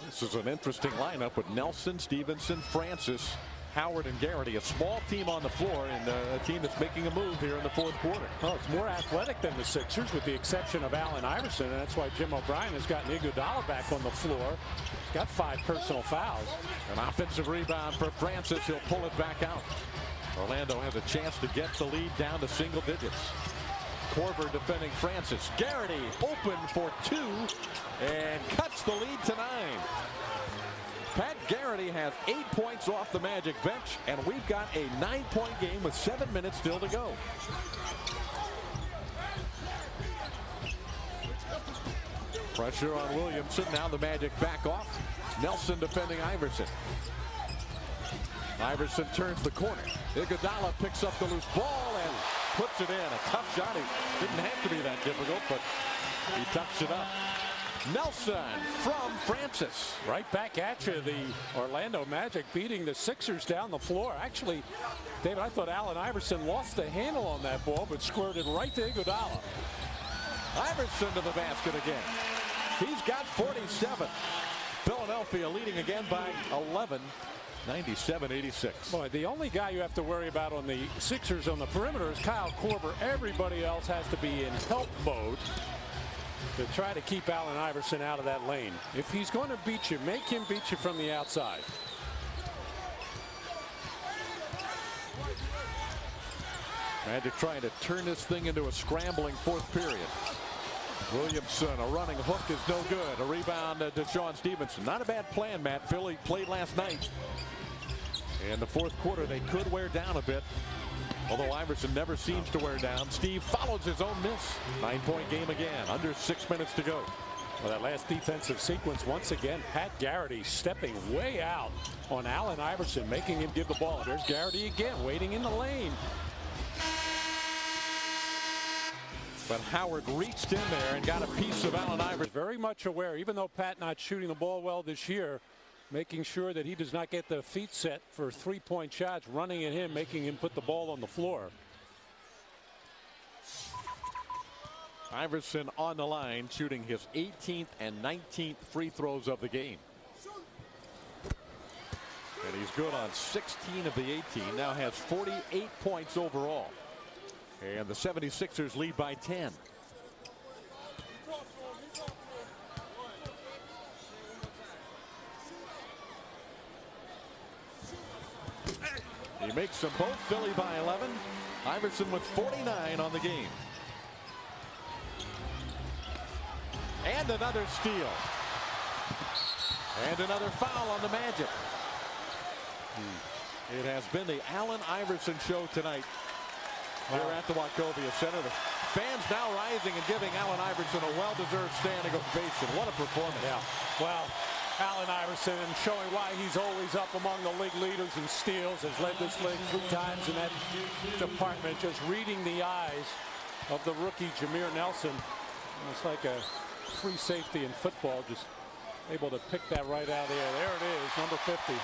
[SPEAKER 1] This is an interesting lineup with Nelson, Stevenson, Francis, Howard, and Garrity. A small team on the floor, and a team that's making a move here in the fourth quarter.
[SPEAKER 2] Well, it's more athletic than the Sixers, with the exception of Allen Iverson, and that's why Jim O'Brien has gotten Iguodala back on the floor. He's got 5 personal fouls.
[SPEAKER 1] An offensive rebound for Francis. He'll pull it back out. Orlando has a chance to get the lead down to single digits. Korver defending Francis. Garrity open for 2 and cuts the lead to 9. Pat Garrity has 8 points off the Magic bench, and we've got a 9-point game with 7 minutes still to go. Pressure on Williamson. Now the Magic back off. Nelson defending Iverson. Iverson turns the corner. Iguodala picks up the loose ball and puts it in. A tough shot. It didn't have to be that difficult, but he touched it up. Nelson from Francis.
[SPEAKER 2] Right back at you. The Orlando Magic beating the Sixers down the floor. Actually, David, I thought Allen Iverson lost the handle on that ball, but squirted right to Iguodala.
[SPEAKER 1] Iverson to the basket again. He's got 47. Philadelphia leading again by 11. 97-86.
[SPEAKER 2] Boy, the only guy you have to worry about on the Sixers on the perimeter is Kyle Korver. Everybody else has to be in help mode to try to keep Allen Iverson out of that lane. If he's going to beat you, make him beat you from the outside.
[SPEAKER 1] Magic trying to turn this thing into a scrambling fourth period. Williamson, a running hook is no good. A rebound to Sean Stevenson. Not a bad plan, Matt. Philly played last night. In the fourth quarter, they could wear down a bit. Although Iverson never seems to wear down. Steve follows his own miss. 9-point game again. Under 6 minutes to go.
[SPEAKER 2] Well, that last defensive sequence, once again, Pat Garrity stepping way out on Allen Iverson, making him give the ball. There's Garrity again, waiting in the lane.
[SPEAKER 1] But Howard reached in there and got a piece of Allen Iverson.
[SPEAKER 2] Very much aware, even though Pat not shooting the ball well this year, making sure that he does not get the feet set for three-point shots, running at him, making him put the ball on the floor.
[SPEAKER 1] Iverson on the line, shooting his 18th and 19th free throws of the game. And he's good on 16 of the 18. Now has 48 points overall. And the 76ers lead by 10. He makes them both. Philly by 11. Iverson with 49 on the game. And another steal. And another foul on the Magic. It has been the Allen Iverson show tonight here at the Wachovia Center. The fans now rising and giving Allen Iverson a well-deserved standing ovation. What a performance.
[SPEAKER 2] Yeah. Well, Allen Iverson showing why he's always up among the league leaders in steals, has led this league 3 times in that department, just reading the eyes of the rookie Jameer Nelson. It's like a free safety in football, just able to pick that right out of there. There it is, number 50.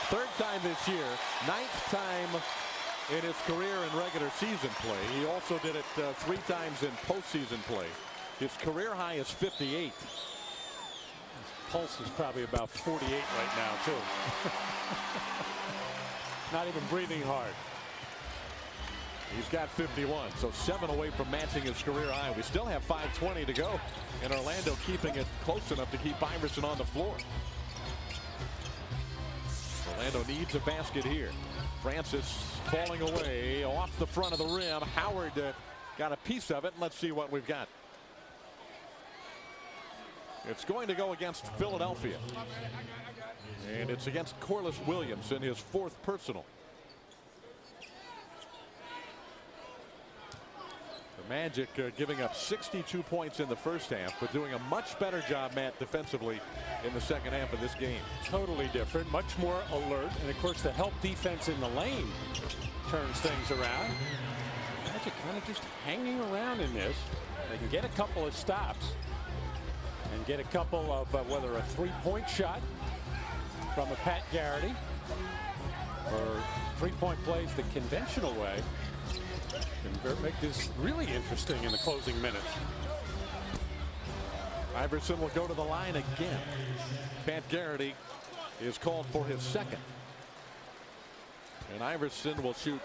[SPEAKER 1] 3rd time this year, 9th time in his career in regular season play. He also did it 3 times in postseason play. His career high is 58.
[SPEAKER 2] Pulse is probably about 48 right now, too. Not even breathing hard.
[SPEAKER 1] He's got 51, so 7 away from matching his career high. We still have 5:20 to go, and Orlando keeping it close enough to keep Iverson on the floor. Orlando needs a basket here. Francis falling away off the front of the rim. Howard got a piece of it. Let's see what we've got. It's going to go against Philadelphia. And it's against Corliss Williamson, his 4th personal. The Magic giving up 62 points in the first half, but doing a much better job, Matt, defensively in the second half of this game.
[SPEAKER 2] Totally different, much more alert, and of course the help defense in the lane turns things around. Magic kind of just hanging around in this. They can get a couple of stops and get a couple of whether a 3-point shot from a Pat Garrity or 3-point plays the conventional way. And make this really interesting in the closing minutes.
[SPEAKER 1] Iverson will go to the line again. Pat Garrity is called for his 2nd. And Iverson will shoot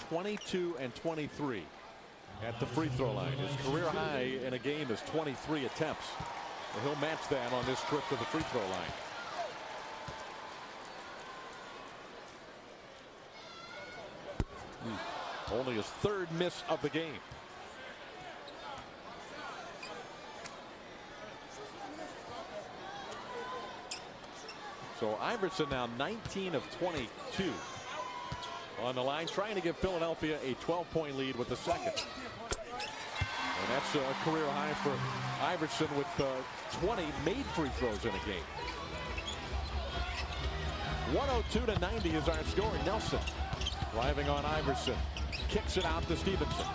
[SPEAKER 1] 22 and 23 at the free throw line. His career high in a game is 23 attempts. And he'll match that on this trip to the free throw line. Only his 3rd miss of the game. So Iverson now 19 of 22 on the line, trying to give Philadelphia a 12-point lead with the 2nd. And that's a career high for Iverson with 20 made free throws in a game. 102-90 is our score. Nelson driving on Iverson. Kicks it out to Stevenson.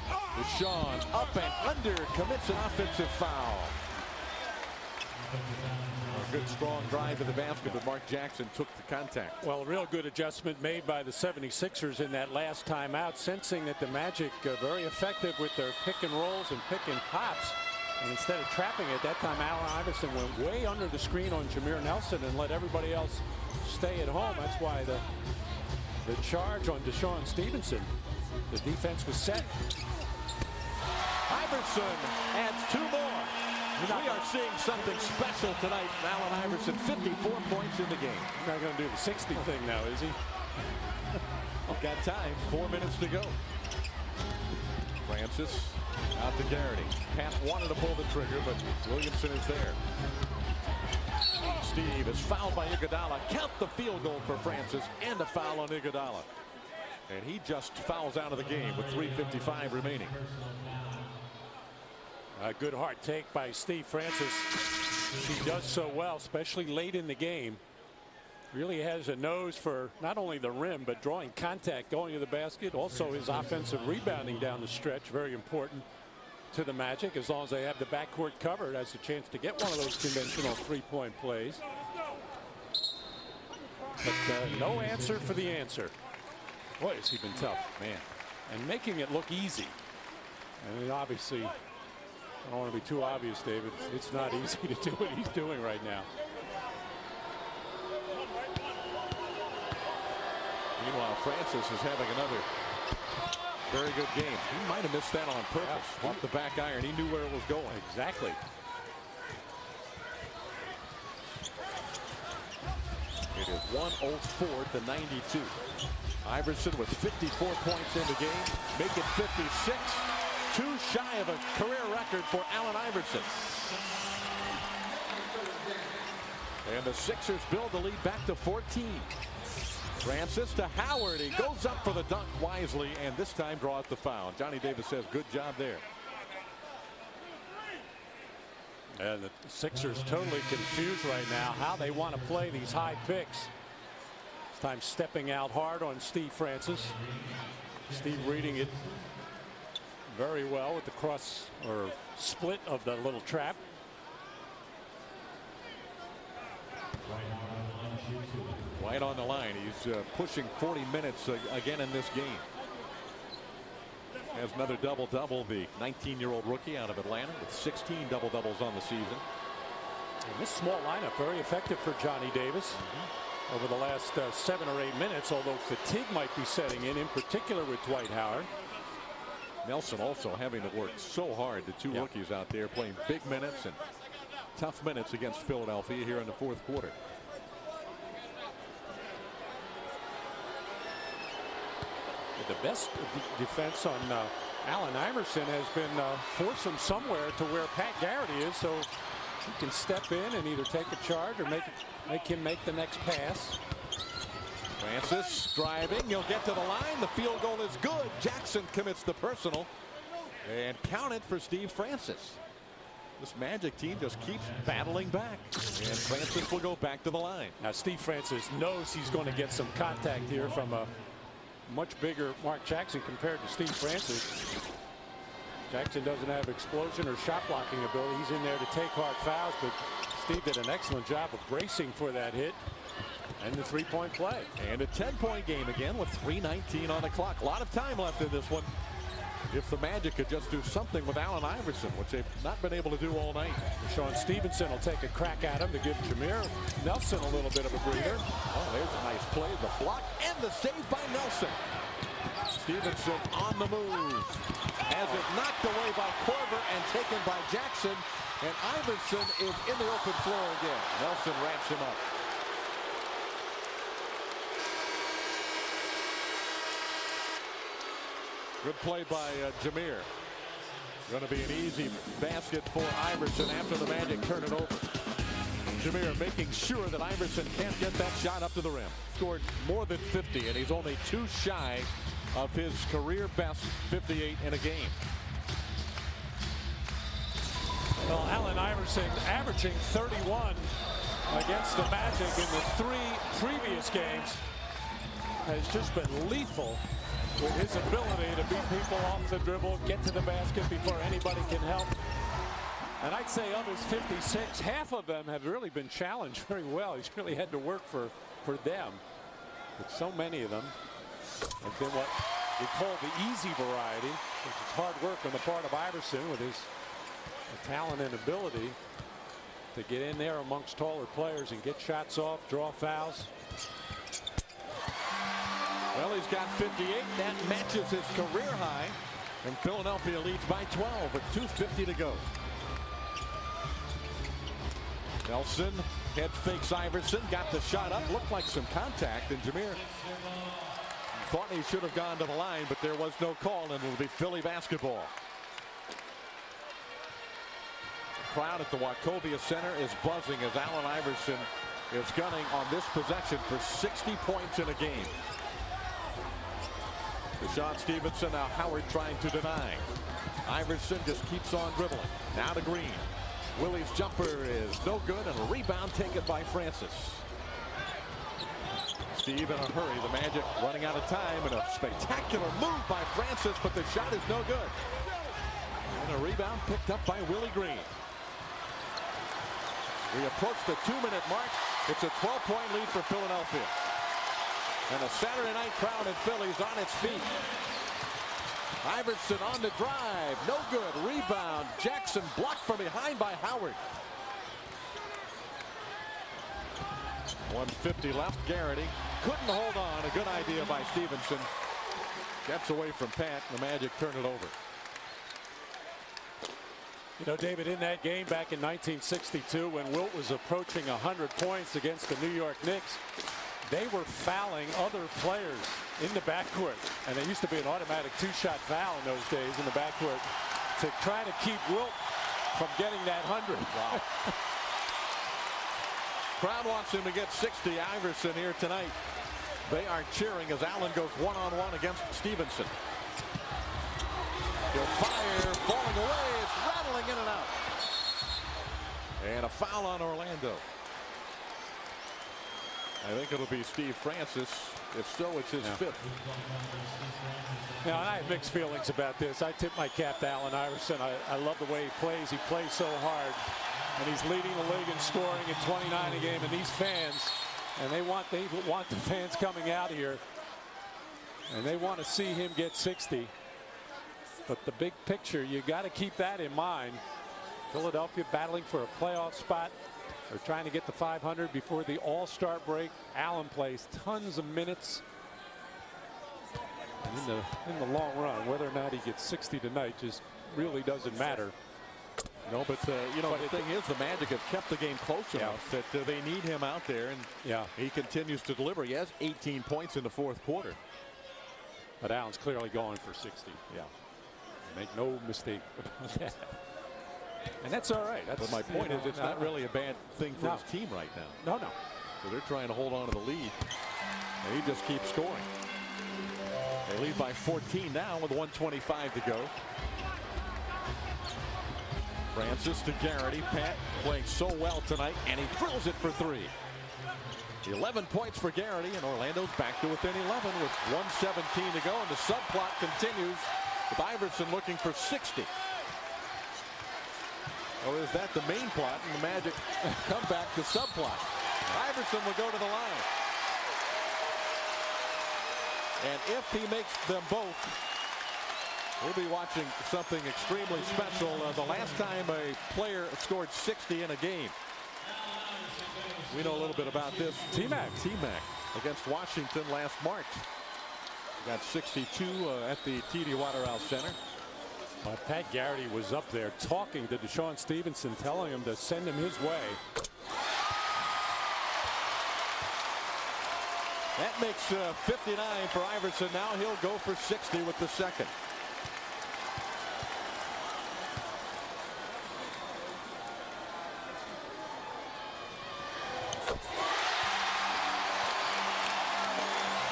[SPEAKER 1] Deshaun up and under, commits an offensive foul. good strong drive to the basket, but Mark Jackson took the contact.
[SPEAKER 2] Well, a real good adjustment made by the 76ers in that last timeout, sensing that the Magic very effective with their pick and rolls and pick and pops. And instead of trapping it, that time Allen Iverson went way under the screen on Jameer Nelson and let everybody else stay at home. That's why the charge on Deshaun Stevenson. The defense was set.
[SPEAKER 1] Iverson adds 2 more. We are seeing something special tonight. Allen Iverson, 54 points in the game.
[SPEAKER 2] He's not going to do the 60 thing now, is he?
[SPEAKER 1] Got time. 4 minutes to go. Francis out to Garrity. Pat wanted to pull the trigger, but Williamson is there. Steve is fouled by Iguodala. Count the field goal for Francis and a foul on Iguodala. And he just fouls out of the game with 3:55 remaining.
[SPEAKER 2] A good hard take by Steve Francis. He does so well, especially late in the game. Really has a nose for not only the rim, but drawing contact going to the basket. Also his offensive rebounding down the stretch. Very important to the Magic. As long as they have the backcourt covered, has a chance to get one of those conventional three-point plays. But no answer for the answer. Boy, has he been tough, man. And making it look easy. I mean, obviously, I don't want to be too obvious, David. It's not easy to do what he's doing right now.
[SPEAKER 1] Meanwhile, Francis is having another very good game. He might have missed that on purpose.
[SPEAKER 2] Yeah.
[SPEAKER 1] Off the back iron. He knew where it was going.
[SPEAKER 2] Exactly.
[SPEAKER 1] It is 104 to 92. Iverson with 54 points in the game. Make it 56. 2 shy of a career record for Allen Iverson. And the Sixers build the lead back to 14. Francis to Howard. He goes up for the dunk wisely and this time draws the foul. Johnny Davis says good job there.
[SPEAKER 2] And the Sixers totally confused right now how they want to play these high picks. This time stepping out hard on Steve Francis. Steve reading it very well with the cross or split of the little trap.
[SPEAKER 1] White on the line. He's pushing 40 minutes again in this game. Has another double-double, the 19-year-old rookie out of Atlanta with 16 double-doubles on the season.
[SPEAKER 2] And this small lineup very effective for Johnny Davis over the last 7 or 8 minutes, although fatigue might be setting in particular with Dwight Howard.
[SPEAKER 1] Nelson also having to work so hard. The two rookies out there playing big minutes and tough minutes against Philadelphia here in the fourth quarter.
[SPEAKER 2] The best defense on Allen Iverson has been force him somewhere to where Pat Garrity is, so he can step in and either take a charge or make him make the next pass.
[SPEAKER 1] Francis driving. He'll get to the line. The field goal is good. Jackson commits the personal and count it for Steve Francis. This Magic team just keeps battling back, and Francis will go back to the line.
[SPEAKER 2] Now Steve Francis knows he's going to get some contact here from a much bigger Mark Jackson compared to Steve Francis. Jackson doesn't have explosion or shot blocking ability. He's in there to take hard fouls, but Steve did an excellent job of bracing for that hit and the three-point play.
[SPEAKER 1] And a 10-point game again with 3:19 on the clock. A lot of time left in this one. If the Magic could just do something with Allen Iverson, which they've not been able to do all night.
[SPEAKER 2] Sean Stevenson will take a crack at him to give Jameer Nelson a little bit of a breather.
[SPEAKER 1] Oh, there's a nice play. The block and the save by Nelson. Stevenson on the move. Has it knocked away by Korver and taken by Jackson. And Iverson is in the open floor again. Nelson wraps him up. Good play by Jameer. Going to be an easy basket for Iverson after the Magic turn it over. Jameer making sure that Iverson can't get that shot up to the rim. Scored more than 50, and he's only 2 shy of his career best 58 in a game.
[SPEAKER 2] Well, Allen Iverson averaging 31 against the Magic in the 3 previous games has just been lethal with his ability to beat people off the dribble, get to the basket before anybody can help. And I'd say of his 56, half of them have really been challenged very well. He's really had to work for them. But so many of them have been what we call the easy variety, which is hard work on the part of Iverson with his talent and ability to get in there amongst taller players and get shots off, draw fouls.
[SPEAKER 1] Well, he's got 58. That matches his career high. And Philadelphia leads by 12 with 2:50 to go. Nelson head fakes Iverson, got the shot up, looked like some contact, and Jameer thought he should have gone to the line, but there was no call, and it'll be Philly basketball. The crowd at the Wachovia Center is buzzing as Allen Iverson is gunning on this possession for 60 points in a game. Deshaun Stevenson, now Howard trying to deny. Iverson just keeps on dribbling. Now to Green. Willie's jumper is no good, and a rebound taken by Francis. Steve in a hurry. The Magic running out of time, and a spectacular move by Francis, but the shot is no good. And a rebound picked up by Willie Green. We approach the 2-minute mark. It's a 12-point lead for Philadelphia. And a Saturday night crowd in Philly is on its feet. Iverson on the drive. No good. Rebound. Jackson blocked from behind by Howard. 1:50 left. Garrity couldn't hold on. A good idea by Stevenson. Gets away from Pat. The Magic turn it over.
[SPEAKER 2] You know, David, in that game back in 1962 when Wilt was approaching 100 points against the New York Knicks, they were fouling other players in the backcourt, and there used to be an automatic two-shot foul in those days in the backcourt to try to keep Wilt from getting that 100.
[SPEAKER 1] Wow. Crowd wants him to get 60. Iverson here tonight. They are cheering as Allen goes one-on-one against Stevenson. He'll fire, falling away. It's rattling in and out. And a foul on Orlando. I think it'll be Steve Francis. If so, it's his fifth.
[SPEAKER 2] Now, I have mixed feelings about this. I tip my cap to Allen Iverson. I love the way he plays. He plays so hard. And he's leading the league in scoring at 29 a game. And these fans, and they want the fans coming out here. And they want to see him get 60. But the big picture, you got to keep that in mind. Philadelphia battling for a playoff spot. They're trying to get the 500 before the All-Star break. Allen plays tons of minutes. And in the long run, whether or not he gets 60 tonight just really doesn't matter.
[SPEAKER 1] No, but you know, the thing is, the Magic have kept the game close enough that they need him out there, and he continues to deliver. He has 18 points in the fourth quarter.
[SPEAKER 2] But Allen's clearly going for 60.
[SPEAKER 1] Yeah.
[SPEAKER 2] Make no mistake about that. And that's all right.
[SPEAKER 1] But my point is, it's not really a bad thing for his team right now.
[SPEAKER 2] No.
[SPEAKER 1] So they're trying to hold on to the lead. And he just keeps scoring. They lead by 14 now with 1:25 to go. Francis to Garrity. Pat playing so well tonight, and he drills it for three. 11 points for Garrity, and Orlando's back to within 11 with 1:17 to go. And the subplot continues with Iverson looking for 60. Or is that the main plot, and the Magic come back to subplot? Iverson will go to the line. And if he makes them both, we'll be watching something extremely special. The last time a player scored 60 in a game. We know a little bit about this. T-Mac against Washington last March. Got 62 at the TD Waterhouse Center.
[SPEAKER 2] Pat Garrity was up there talking to Deshaun Stevenson, telling him to send him his way.
[SPEAKER 1] That makes 59 for Iverson. Now he'll go for 60 with the second.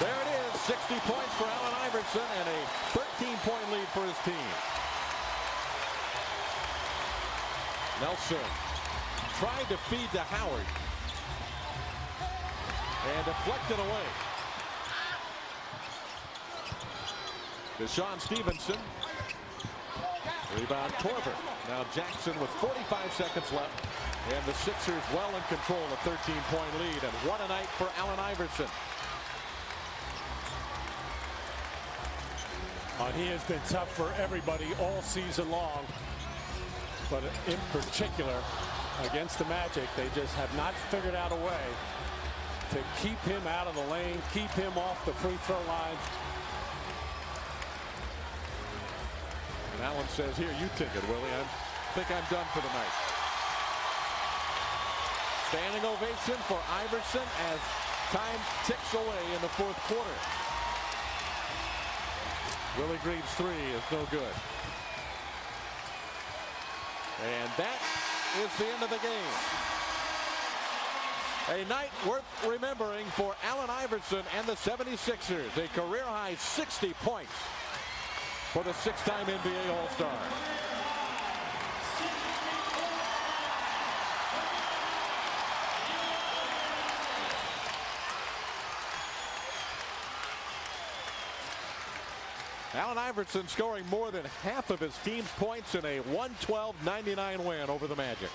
[SPEAKER 1] There it is, 60 points for Allen Iverson and a 13-point lead for his team. Nelson tried to feed to Howard and deflected away. Deshaun Stevenson. Rebound Korver. Now Jackson with 45 seconds left. And the Sixers well in control, a 13-point lead. And what a night for Allen Iverson.
[SPEAKER 2] He has been tough for everybody all season long. But in particular, against the Magic, they just have not figured out a way to keep him out of the lane, keep him off the free throw line.
[SPEAKER 1] And Allen says, here, you take it, Willie. I think I'm done for the night. Standing ovation for Iverson as time ticks away in the fourth quarter. Willie Green's three is no good. And that is the end of the game. A night worth remembering for Allen Iverson and the 76ers. A career-high 60 points for the six-time NBA All-Star. Allen Iverson scoring more than half of his team's points in a 112-99 win over the Magic.